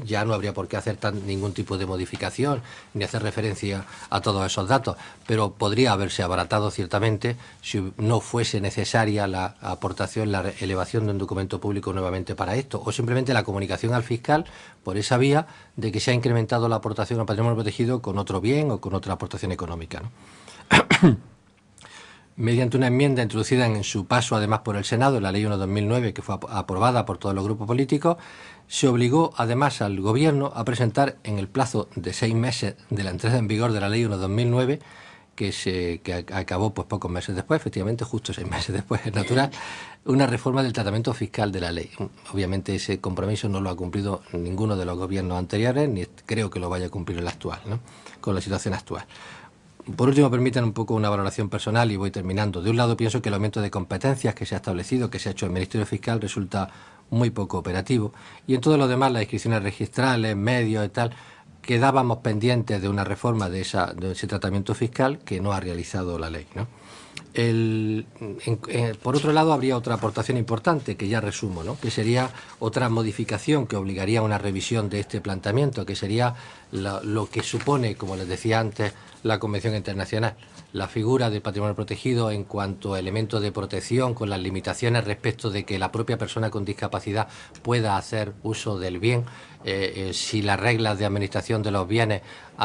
Ya no habría por qué hacer ningún tipo de modificación ni hacer referencia a todos esos datos, pero podría haberse abaratado ciertamente si no fuese necesaria la aportación, la elevación de un documento público nuevamente para esto, o simplemente la comunicación al fiscal por esa vía de que se ha incrementado la aportación al patrimonio protegido con otro bien o con otra aportación económica, ¿no? Mediante una enmienda introducida en su paso además por el Senado, la Ley 1/2009, que fue aprobada por todos los grupos políticos, se obligó además al Gobierno a presentar en el plazo de 6 meses de la entrada en vigor de la Ley 1/2009, que acabó pues pocos meses después, efectivamente justo 6 meses después, es natural, una reforma del tratamiento fiscal de la ley. Obviamente ese compromiso no lo ha cumplido ninguno de los gobiernos anteriores, ni creo que lo vaya a cumplir el actual, ¿no? Con la situación actual. Por último, permitan un poco una valoración personal y voy terminando. De un lado, pienso que el aumento de competencias que se ha establecido, que se ha hecho el Ministerio Fiscal, resulta muy poco operativo. Y en todo lo demás, las inscripciones registrales, medios y tal, quedábamos pendientes de una reforma de ese tratamiento fiscal que no ha realizado la ley, ¿no? Por otro lado, habría otra aportación importante que ya resumo, ¿no? Que sería otra modificación que obligaría a una revisión de este planteamiento, que sería lo que supone, como les decía antes, la Convención Internacional, la figura del patrimonio protegido en cuanto a elementos de protección, con las limitaciones respecto de que la propia persona con discapacidad pueda hacer uso del bien, si las reglas de administración de los bienes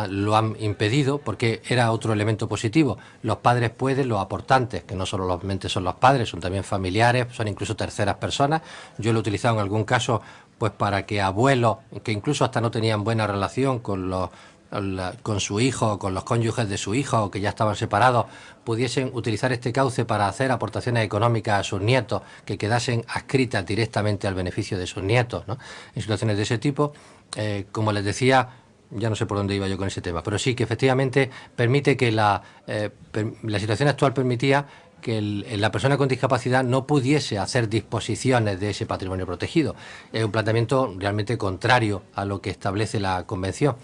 lo han impedido, porque era otro elemento positivo. Los padres pueden, los aportantes, que no solamente son los padres, son también familiares, son incluso terceras personas. Yo lo he utilizado en algún caso pues para que abuelos, que incluso hasta no tenían buena relación con su hijo o con los cónyuges de su hijo o que ya estaban separados, pudiesen utilizar este cauce para hacer aportaciones económicas a sus nietos que quedasen adscritas directamente al beneficio de sus nietos, ¿no? En situaciones de ese tipo, como les decía, ya no sé por dónde iba yo con ese tema, pero sí que efectivamente permite que la situación actual permitía que la persona con discapacidad no pudiese hacer disposiciones de ese patrimonio protegido. Es un planteamiento realmente contrario a lo que establece la Convención.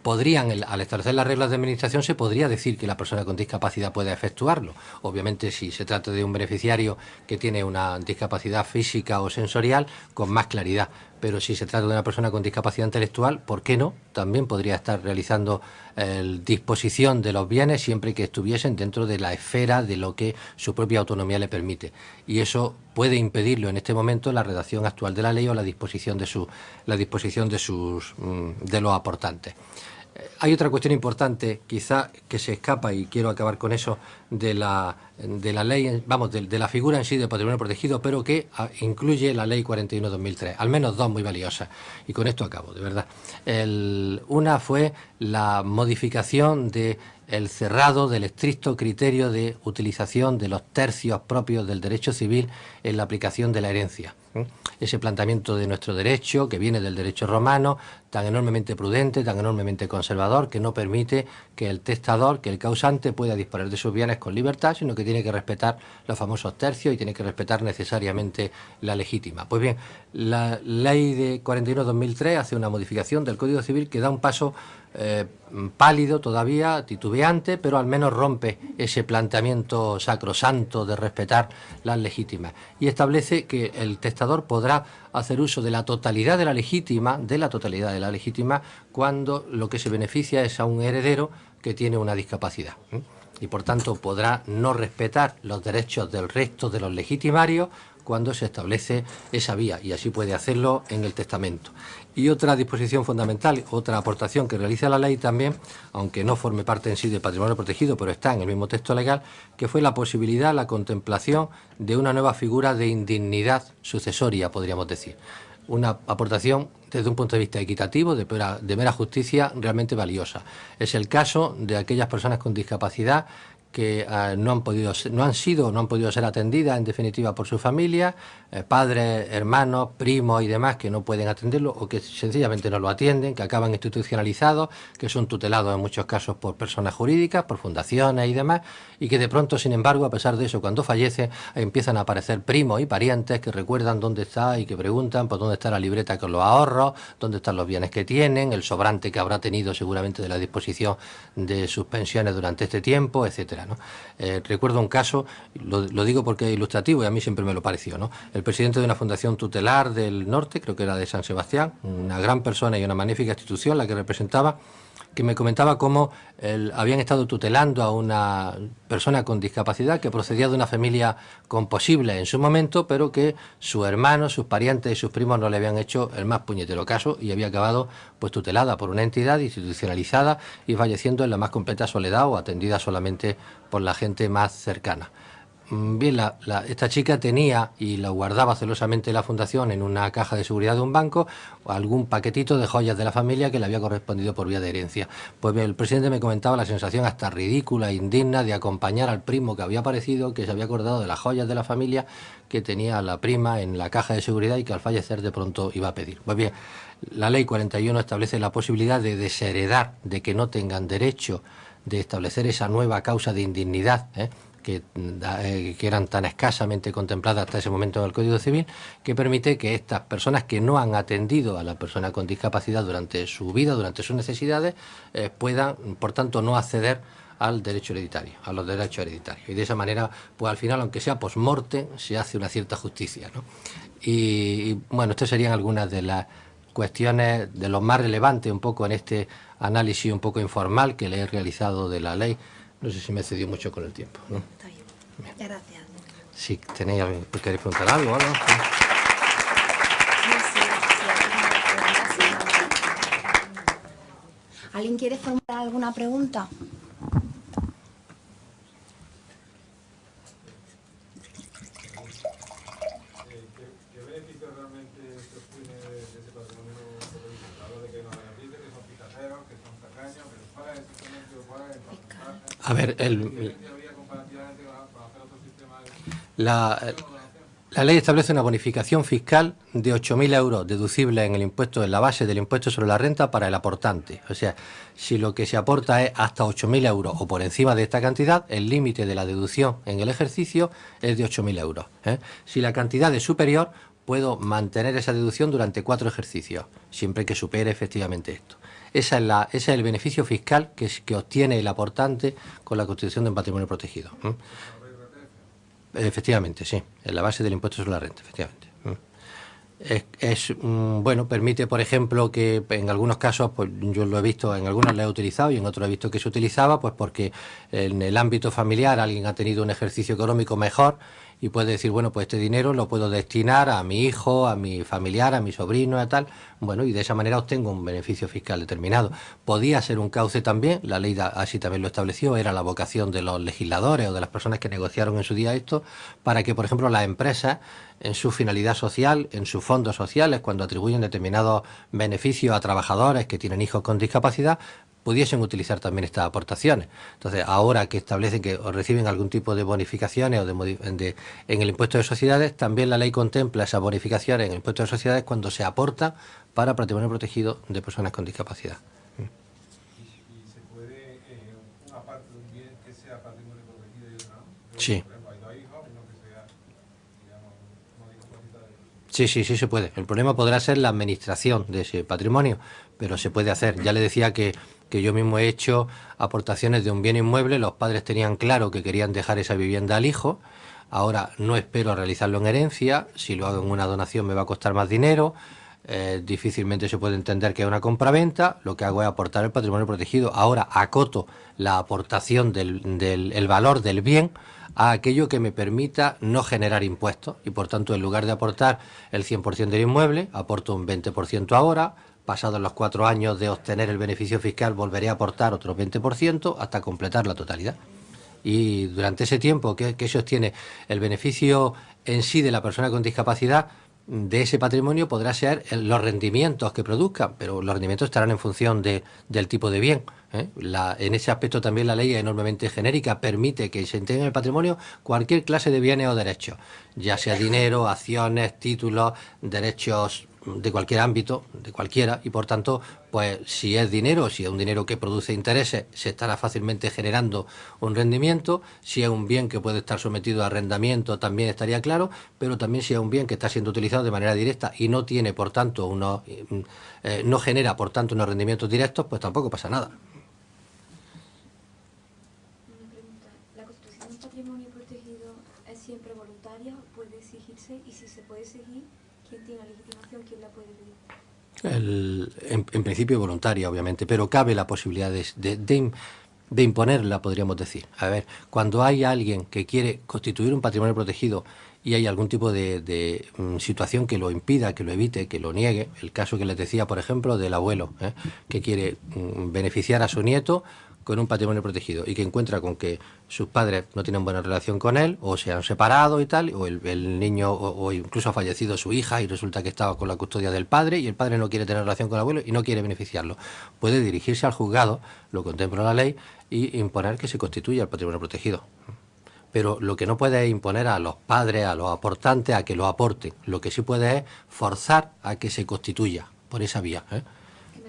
Al establecer las reglas de administración, se podría decir que la persona con discapacidad puede efectuarlo. Obviamente, si se trata de un beneficiario que tiene una discapacidad física o sensorial, con más claridad. Pero si se trata de una persona con discapacidad intelectual, ¿por qué no? También podría estar realizando disposición de los bienes siempre que estuviesen dentro de la esfera de lo que su propia autonomía le permite. Y eso puede impedirlo en este momento la redacción actual de la ley o la disposición de los aportantes. Hay otra cuestión importante, quizá que se escapa, y quiero acabar con eso, de la ley, de la figura en sí del patrimonio protegido, pero que incluye la ley 41/2003, al menos dos muy valiosas. Y con esto acabo, de verdad. Una fue la modificación del cerrado, del estricto criterio de utilización de los tercios propios del derecho civil en la aplicación de la herencia. Ese planteamiento de nuestro derecho, que viene del derecho romano, tan enormemente prudente, tan enormemente conservador, que no permite que el testador, que el causante, pueda disponer de sus bienes con libertad, sino que tiene que respetar los famosos tercios y tiene que respetar necesariamente la legítima. Pues bien, la ley de 41/2003 hace una modificación del Código Civil que da un paso pálido todavía, titubeante, pero al menos rompe ese planteamiento sacrosanto de respetar las legítimas y establece que el testador podrá hacer uso de la totalidad de la legítima, cuando lo que se beneficia es a un heredero que tiene una discapacidad. Y por tanto podrá no respetar los derechos del resto de los legitimarios cuando se establece esa vía, y así puede hacerlo en el testamento. Y otra disposición fundamental, otra aportación que realiza la ley también, aunque no forme parte en sí del patrimonio protegido, pero está en el mismo texto legal, que fue la posibilidad, la contemplación de una nueva figura de indignidad sucesoria, podríamos decir. Una aportación desde un punto de vista equitativo, de mera justicia, realmente valiosa. Es el caso de aquellas personas con discapacidad que no han podido ser atendidas en definitiva por su familia, padres, hermanos, primos y demás que no pueden atenderlo o que sencillamente no lo atienden, que acaban institucionalizados, que son tutelados en muchos casos por personas jurídicas, por fundaciones y demás, y que de pronto, sin embargo, a pesar de eso, cuando fallecen, empiezan a aparecer primos y parientes que recuerdan dónde está y que preguntan por dónde está la libreta con los ahorros, dónde están los bienes que tienen, el sobrante que habrá tenido seguramente de la disposición de sus pensiones durante este tiempo, etcétera, ¿no? Recuerdo un caso, lo digo porque es ilustrativo y a mí siempre me lo pareció, ¿no? El presidente de una fundación tutelar del norte, creo que era de San Sebastián, una gran persona y una magnífica institución la que representaba, que me comentaba cómo habían estado tutelando a una persona con discapacidad que procedía de una familia composible en su momento, pero que sus hermanos, sus parientes y sus primos no le habían hecho el más puñetero caso y había acabado pues tutelada por una entidad institucionalizada y falleciendo en la más completa soledad o atendida solamente por la gente más cercana. Bien, esta chica tenía y la guardaba celosamente la fundación en una caja de seguridad de un banco algún paquetito de joyas de la familia que le había correspondido por vía de herencia. Pues bien, el presidente me comentaba la sensación hasta ridícula e indigna de acompañar al primo que había aparecido, que se había acordado de las joyas de la familia que tenía la prima en la caja de seguridad y que al fallecer de pronto iba a pedir. Pues bien, la ley 41 establece la posibilidad de desheredar, de que no tengan derecho, de establecer esa nueva causa de indignidad, que eran tan escasamente contempladas hasta ese momento en el Código Civil, que permite que estas personas que no han atendido a la persona con discapacidad durante su vida, durante sus necesidades, puedan, por tanto, no acceder al derecho hereditario, a los derechos hereditarios. Y de esa manera, pues al final, aunque sea post-mortem, se hace una cierta justicia, ¿no? Y bueno, estas serían algunas de las cuestiones de lo más relevantes un poco en este análisis un poco informal que le he realizado de la ley. No sé si me cedió mucho con el tiempo, ¿no? Está bien. Gracias. Si tenéis algo, ¿queréis preguntar algo, ¿no? ¿Alguien quiere formular alguna pregunta? ¿Qué beneficio realmente se obtiene A ver, la ley establece una bonificación fiscal de 8.000 euros deducible en el impuesto, en la base del impuesto sobre la renta para el aportante. O sea, si lo que se aporta es hasta 8.000 euros o por encima de esta cantidad, el límite de la deducción en el ejercicio es de 8.000 euros. Si la cantidad es superior, puedo mantener esa deducción durante 4 ejercicios, siempre que supere efectivamente esto. Ese es el beneficio fiscal que obtiene el aportante con la constitución de un patrimonio protegido. Efectivamente, sí, en la base del impuesto sobre la renta, efectivamente. Bueno, permite, por ejemplo, que en algunos casos, pues yo lo he visto, en algunos lo he utilizado y en otros he visto que se utilizaba, pues porque en el ámbito familiar alguien ha tenido un ejercicio económico mejor y puede decir, bueno, pues este dinero lo puedo destinar a mi hijo, a mi familiar, a mi sobrino, a tal, bueno, y de esa manera obtengo un beneficio fiscal determinado. Podía ser un cauce también, la ley así también lo estableció, era la vocación de los legisladores o de las personas que negociaron en su día esto, para que, por ejemplo, las empresas, en su finalidad social, en sus fondos sociales, cuando atribuyen determinados beneficios a trabajadores que tienen hijos con discapacidad, pudiesen utilizar también estas aportaciones. Entonces, ahora que establecen que reciben algún tipo de bonificaciones o en el impuesto de sociedades, también la ley contempla esas bonificaciones en el impuesto de sociedades cuando se aporta para patrimonio protegido de personas con discapacidad. ¿Y se puede, una parte de un bien que sea patrimonio protegido y otra no? Sí. Por ejemplo, hay 2 hijos, uno que sea, digamos, no discapacitado. Sí, se puede. El problema podrá ser la administración de ese patrimonio, pero se puede hacer. Ya le decía que yo mismo he hecho aportaciones de un bien inmueble, los padres tenían claro que querían dejar esa vivienda al hijo, ahora no espero realizarlo en herencia, si lo hago en una donación me va a costar más dinero, difícilmente se puede entender que es una compraventa, lo que hago es aportar el patrimonio protegido. Ahora acoto la aportación el valor del bien a aquello que me permita no generar impuestos y por tanto en lugar de aportar el 100% del inmueble, aporto un 20% ahora. Pasados los 4 años de obtener el beneficio fiscal, volveré a aportar otro 20% hasta completar la totalidad. Y durante ese tiempo que se obtiene el beneficio en sí de la persona con discapacidad, de ese patrimonio podrá ser los rendimientos que produzcan, pero los rendimientos estarán en función del tipo de bien. En ese aspecto también la ley es enormemente genérica, permite que se integre en el patrimonio cualquier clase de bienes o derechos, ya sea dinero, acciones, títulos, derechos de cualquier ámbito, de cualquiera, y por tanto, pues si es dinero, si es un dinero que produce intereses, se estará fácilmente generando un rendimiento. Si es un bien que puede estar sometido a arrendamiento, también estaría claro, pero también si es un bien que está siendo utilizado de manera directa y no tiene, por tanto, no genera, por tanto, unos rendimientos directos, pues tampoco pasa nada. Una pregunta. ¿La constitución de un patrimonio protegido es siempre voluntaria? ¿Puede exigirse? Y si se puede exigir, ¿quién tiene la legitimación? ¿Quién la puede pedir? En principio voluntaria, obviamente, pero cabe la posibilidad de imponerla, podríamos decir. A ver, cuando hay alguien que quiere constituir un patrimonio protegido y hay algún tipo de situación que lo impida, que lo evite, que lo niegue, el caso que les decía, por ejemplo, del abuelo, que quiere beneficiar a su nieto con un patrimonio protegido y que encuentra con que sus padres no tienen buena relación con él o se han separado y tal, o el niño o incluso ha fallecido su hija y resulta que estaba con la custodia del padre y el padre no quiere tener relación con el abuelo y no quiere beneficiarlo. Puede dirigirse al juzgado, lo contempla la ley, y imponer que se constituya el patrimonio protegido. Pero lo que no puede es imponer a los padres, a los aportantes, a que lo aporten. Lo que sí puede es forzar a que se constituya por esa vía.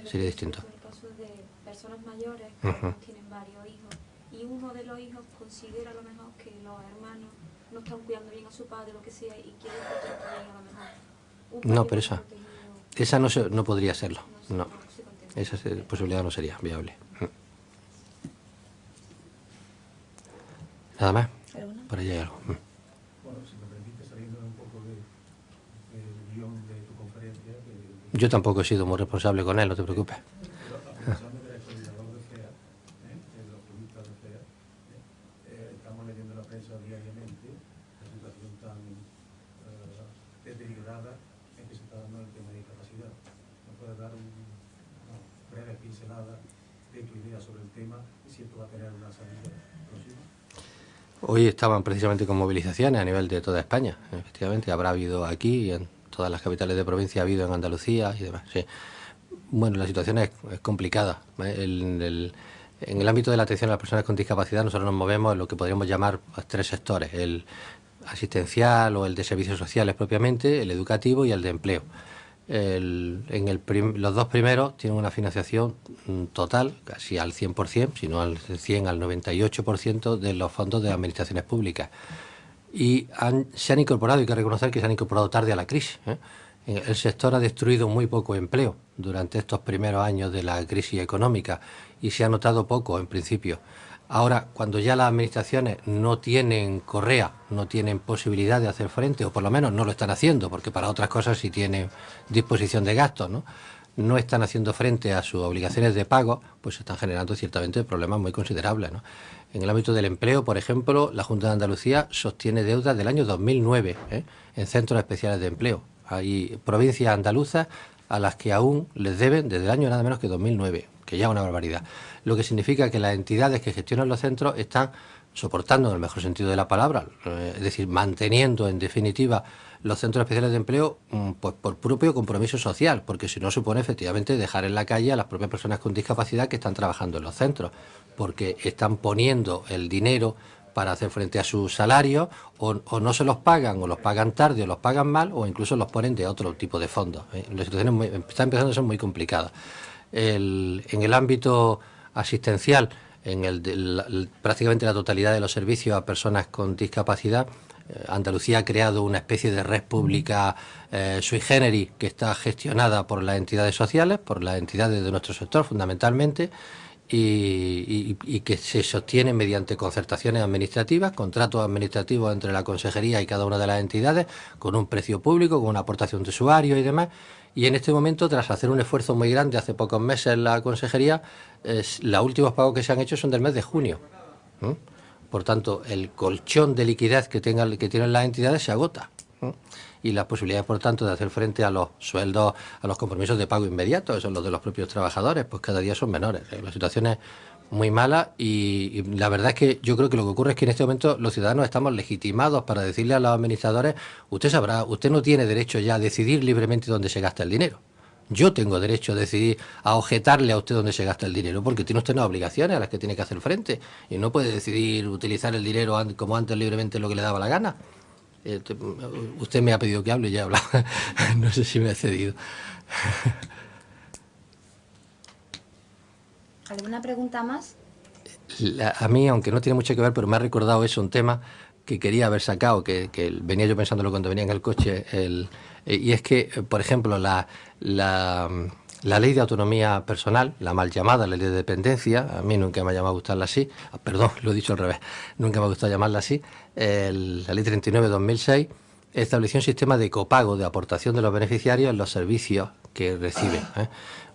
Sería distinto. En el caso de personas mayores que tienen varios hijos y uno de los hijos considera a lo mejor que los hermanos no están cuidando bien a su padre, lo que sea, y quieren constituir a lo mejor No, pero esa no podría serlo. No, esa posibilidad no sería viable. Nada más. Por ahí hay algo. Bueno, si me permite, saliendo un poco del guión de tu conferencia. Yo tampoco he sido muy responsable con él, no te preocupes. Pero aprovechando que eres coordinador de FEA, de los juristas de FEA, estamos leyendo en la prensa diariamente la situación tan deteriorada en que se está dando el tema de discapacidad. ¿Nos puedes dar una breve pincelada de tu idea sobre el tema y si esto va a tener una salida próxima? Hoy estaban precisamente con movilizaciones a nivel de toda España, efectivamente. Habrá habido aquí, en todas las capitales de provincia, ha habido en Andalucía y demás. Sí. Bueno, la situación es complicada. En el ámbito de la atención a las personas con discapacidad nosotros nos movemos en lo que podríamos llamar pues, 3 sectores, el asistencial o el de servicios sociales propiamente, el educativo y el de empleo. Los 2 primeros tienen una financiación total, casi al 100%, si no al 100, al 98% de los fondos de administraciones públicas. Y se han incorporado, hay que reconocer que se han incorporado tarde a la crisis, ¿eh? El sector ha destruido muy poco empleo durante estos primeros años de la crisis económica y se ha notado poco en principio. Ahora, cuando ya las administraciones no tienen correa, no tienen posibilidad de hacer frente, o por lo menos no lo están haciendo, porque para otras cosas sí tienen disposición de gastos, no están haciendo frente a sus obligaciones de pago, pues se están generando ciertamente problemas muy considerables, ¿no? En el ámbito del empleo, por ejemplo, la Junta de Andalucía sostiene deudas del año 2009 en centros especiales de empleo. Hay provincias andaluzas a las que aún les deben desde el año nada menos que 2009, que ya es una barbaridad. Lo que significa que las entidades que gestionan los centros están soportando, en el mejor sentido de la palabra, es decir, manteniendo en definitiva los centros especiales de empleo pues por propio compromiso social, porque si no supone efectivamente dejar en la calle a las propias personas con discapacidad que están trabajando en los centros, porque están poniendo el dinero para hacer frente a sus salarios o no se los pagan, o los pagan tarde, o los pagan mal, o incluso los ponen de otro tipo de fondos. Las situaciones están empezando a ser muy complicadas. En el ámbito asistencial, prácticamente la totalidad de los servicios a personas con discapacidad, Andalucía ha creado una especie de red pública sui generis que está gestionada por las entidades sociales, por las entidades de nuestro sector fundamentalmente, y que se sostiene mediante concertaciones administrativas, contratos administrativos entre la consejería y cada una de las entidades, con un precio público, con una aportación de usuarios y demás. Y en este momento, tras hacer un esfuerzo muy grande hace pocos meses la consejería, los últimos pagos que se han hecho son del mes de junio. Por tanto, el colchón de liquidez que tienen las entidades se agota. Y las posibilidades, por tanto, de hacer frente a los sueldos, a los compromisos de pago inmediatos, esos los de los propios trabajadores, pues cada día son menores. La situación es muy mala y la verdad es que yo creo que lo que ocurre es que en este momento los ciudadanos estamos legitimados para decirle a los administradores: usted sabrá, usted no tiene derecho ya a decidir libremente dónde se gasta el dinero. Yo tengo derecho a decidir, a objetarle a usted dónde se gasta el dinero, porque tiene usted unas obligaciones a las que tiene que hacer frente y no puede decidir utilizar el dinero como antes libremente lo que le daba la gana. Usted me ha pedido que hable y ya he hablado. No sé si me he cedido. ¿Alguna pregunta más? A mí, aunque no tiene mucho que ver, pero me ha recordado eso, un tema que quería haber sacado, que venía yo pensándolo cuando venía en el coche, y es que, por ejemplo, la ley de autonomía personal, la mal llamada ley de dependencia, a mí nunca me ha llamado a gustarla así, perdón, lo he dicho al revés, nunca me ha gustado llamarla así, la ley 39/2006 estableció un sistema de copago, de aportación de los beneficiarios en los servicios que reciben.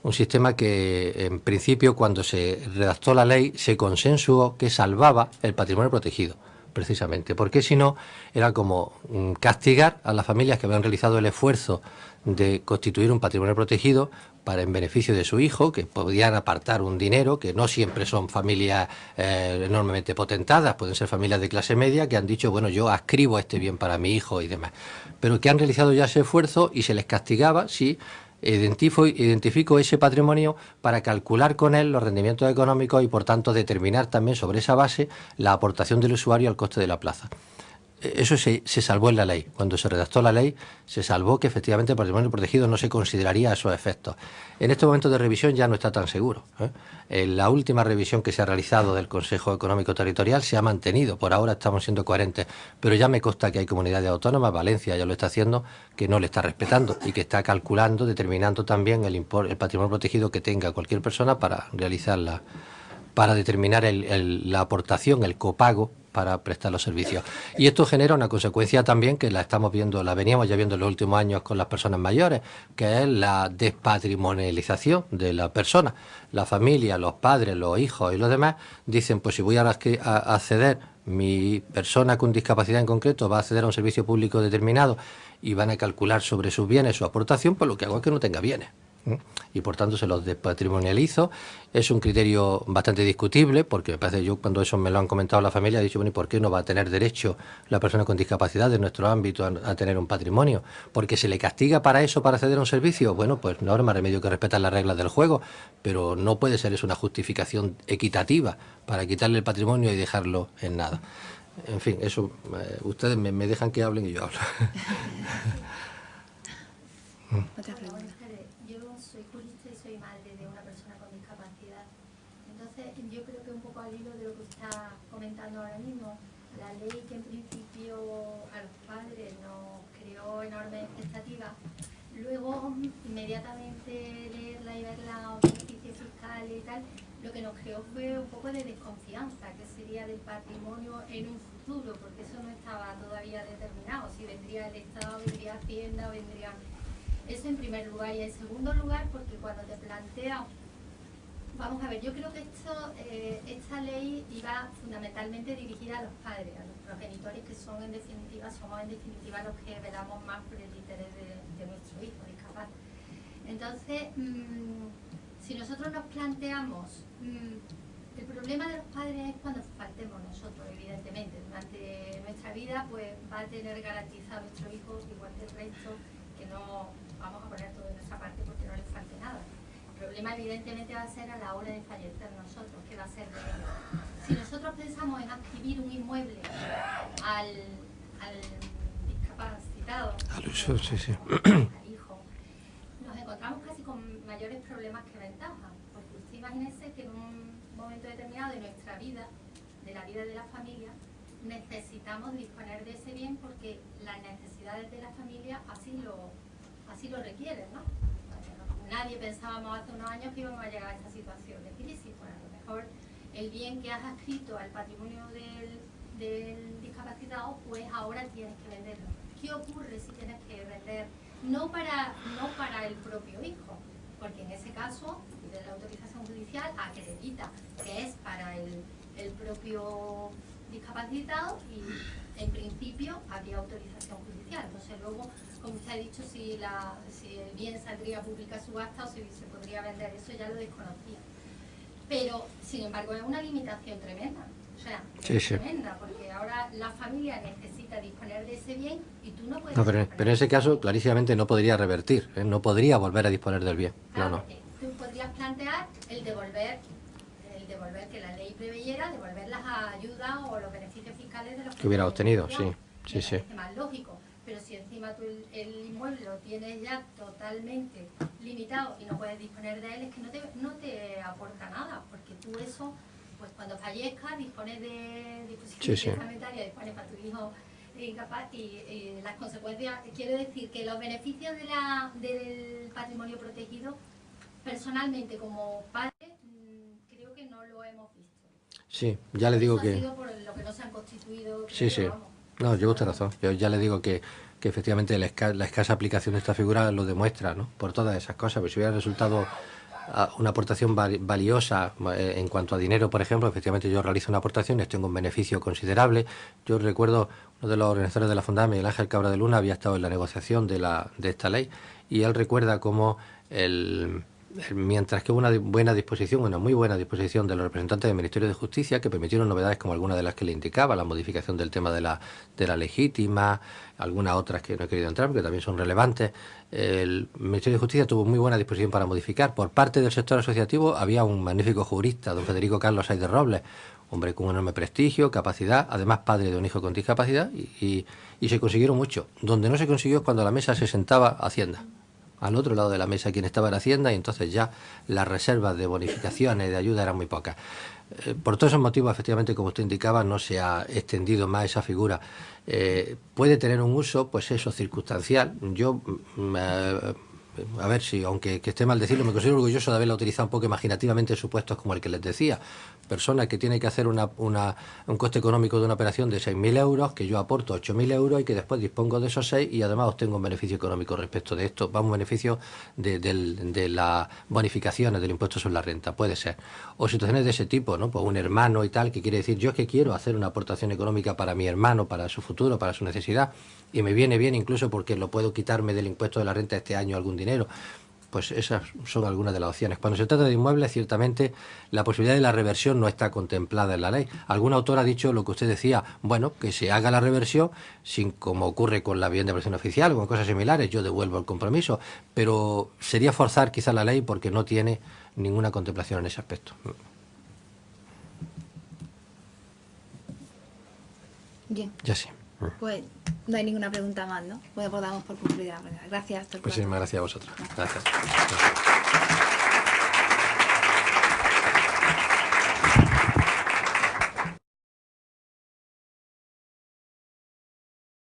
Un sistema que, en principio, cuando se redactó la ley, se consensuó que salvaba el patrimonio protegido, precisamente, porque si no, era como castigar a las familias que habían realizado el esfuerzo de constituir un patrimonio protegido en beneficio de su hijo, que podían apartar un dinero, que no siempre son familias enormemente potentadas, pueden ser familias de clase media que han dicho, bueno, yo adscribo este bien para mi hijo y demás, pero que han realizado ya ese esfuerzo y se les castigaba si identifico ese patrimonio para calcular con él los rendimientos económicos y, por tanto, determinar también sobre esa base la aportación del usuario al coste de la plaza. Eso se salvó en la ley. Cuando se redactó la ley, se salvó que efectivamente el patrimonio protegido no se consideraría a esos efectos. En este momento de revisión ya no está tan seguro. En la última revisión que se ha realizado del Consejo Económico Territorial se ha mantenido. Por ahora estamos siendo coherentes, pero ya me consta que hay comunidades autónomas, Valencia ya lo está haciendo, que no le está respetando y que está calculando, determinando también el patrimonio protegido que tenga cualquier persona para realizarla, para determinar la aportación, el copago para prestar los servicios. Y esto genera una consecuencia también que la estamos viendo, la veníamos ya viendo en los últimos años con las personas mayores, que es la despatrimonialización de la persona. La familia, los padres, los hijos y los demás dicen, pues si voy a acceder, mi persona con discapacidad en concreto va a acceder a un servicio público determinado y van a calcular sobre sus bienes su aportación, pues lo que hago es que no tenga bienes. y por tanto se los despatrimonializo. Es un criterio bastante discutible, porque me parece, yo cuando eso me lo han comentado la familia he dicho, bueno, ¿y por qué no va a tener derecho la persona con discapacidad de nuestro ámbito a tener un patrimonio? ¿Porque se le castiga para eso, para acceder a un servicio? Bueno, pues no habrá más remedio que respetar las reglas del juego, pero no puede ser eso una justificación equitativa para quitarle el patrimonio y dejarlo en nada. En fin, eso, ustedes me dejan que hablen y yo hablo. Otra pregunta. Yo soy jurista y soy madre de una persona con discapacidad. Entonces, yo creo que un poco al hilo de lo que está comentando ahora mismo, la ley que en principio a los padres nos creó enormes expectativas, luego inmediatamente leerla y ver los beneficios fiscales y tal, lo que nos creó fue un poco de desconfianza, que sería del patrimonio en un futuro, porque eso no estaba todavía determinado, si vendría el Estado, vendría Hacienda, vendría... Eso en primer lugar. Y en segundo lugar, porque cuando te planteas... Vamos a ver, yo creo que esta ley iba fundamentalmente dirigida a los padres, a los progenitores, que son en definitiva, somos en definitiva los que velamos más por el interés de nuestro hijo discapaz. Entonces, si nosotros nos planteamos... el problema de los padres es cuando faltemos nosotros, evidentemente. Durante nuestra vida pues va a tener garantizado nuestro hijo, igual que el resto, que no vamos a poner todo de nuestra parte porque no les falte nada. El problema evidentemente va a ser a la hora de fallecer nosotros, que va a ser de ellos. Si nosotros pensamos en adscribir un inmueble al discapacitado, al hijo, nos encontramos casi con mayores problemas que ventajas. Porque usted imagínese que en un momento determinado de nuestra vida, de la vida de la familia, necesitamos disponer de ese bien porque las necesidades de la familia así lo requieren, ¿no? Nadie pensábamos hace unos años que íbamos a llegar a esta situación de crisis. Pues a lo mejor el bien que has adscrito al patrimonio del discapacitado, pues ahora tienes que venderlo. ¿Qué ocurre si tienes que vender? No para el propio hijo, porque en ese caso, de la autorización judicial acredita que es para el propio discapacitado y en principio habría autorización judicial. Entonces luego, como usted ha dicho, si el bien saldría a pública subasta o si se podría vender, eso ya lo desconocía. Pero, sin embargo, es una limitación tremenda. O sea, es tremenda, porque ahora la familia necesita disponer de ese bien y tú no puedes... No, pero en ese caso, clarísimamente no podría revertir, no podría volver a disponer del bien. Claro, no. Tú podrías plantear el devolver que la ley preveyera, devolver las ayudas o los beneficios fiscales de los que hubiera obtenido, sí. Es más lógico. Pero si encima tú el inmueble lo tienes ya totalmente limitado y no puedes disponer de él, es que no te aporta nada, porque tú eso, pues cuando fallezcas, dispones de disposiciones testamentarias, dispones para tu hijo incapaz y las consecuencias, quiero decir que los beneficios del patrimonio protegido, personalmente como padre, creo que no lo hemos visto. Sí, ya le digo eso que... ha sido por lo que no se han constituido... Sí. No, lleva usted razón. Yo ya le digo que efectivamente la escasa aplicación de esta figura lo demuestra, ¿no? Por todas esas cosas. Pero si hubiera resultado una aportación valiosa en cuanto a dinero, por ejemplo, efectivamente yo realizo una aportación y tengo un beneficio considerable. Yo recuerdo, uno de los organizadores de la Fundada, Miguel Ángel Cabra de Luna, había estado en la negociación de esta ley y él recuerda cómo mientras que hubo una buena disposición, una muy buena disposición de los representantes del Ministerio de Justicia que permitieron novedades como algunas de las que le indicaba, la modificación del tema de la legítima, algunas otras que no he querido entrar porque también son relevantes. El Ministerio de Justicia tuvo muy buena disposición para modificar. Por parte del sector asociativo había un magnífico jurista, don Federico Carlos Saiz de Robles, hombre con un enorme prestigio, capacidad, además padre de un hijo con discapacidad y se consiguieron mucho. Donde no se consiguió es cuando a la mesa se sentaba Hacienda. Al otro lado de la mesa quien estaba en Hacienda y entonces ya las reservas de bonificaciones, de ayuda eran muy pocas. Por todos esos motivos, efectivamente, como usted indicaba, no se ha extendido más esa figura. Puede tener un uso, pues eso, circunstancial. Yo, a ver si, aunque esté mal decirlo, me considero orgulloso de haberla utilizado un poco imaginativamente en supuestos como el que les decía. Persona que tiene que hacer un coste económico de una operación de 6.000 euros, que yo aporto 8.000 euros y que después dispongo de esos 6 y además obtengo un beneficio económico respecto de esto. Vamos, un beneficio de las bonificaciones del impuesto sobre la renta, puede ser. O situaciones de ese tipo, ¿no? Pues un hermano y tal, que quiere decir, yo es que quiero hacer una aportación económica para mi hermano, para su futuro, para su necesidad, y me viene bien incluso porque lo puedo quitarme del impuesto de la renta este año algún dinero. pues esas son algunas de las opciones. Cuando se trata de inmuebles, ciertamente la posibilidad de la reversión no está contemplada en la ley. Algún autor ha dicho lo que usted decía, bueno, que se haga la reversión sin, como ocurre con la vivienda de protección oficial o con cosas similares, yo devuelvo el compromiso, pero sería forzar quizá la ley porque no tiene ninguna contemplación en ese aspecto. Bien. Ya sí. Pues no hay ninguna pregunta más, ¿no? Pues damos por concluida la pregunta. Gracias, doctor. Muchísimas gracias a vosotros. Gracias.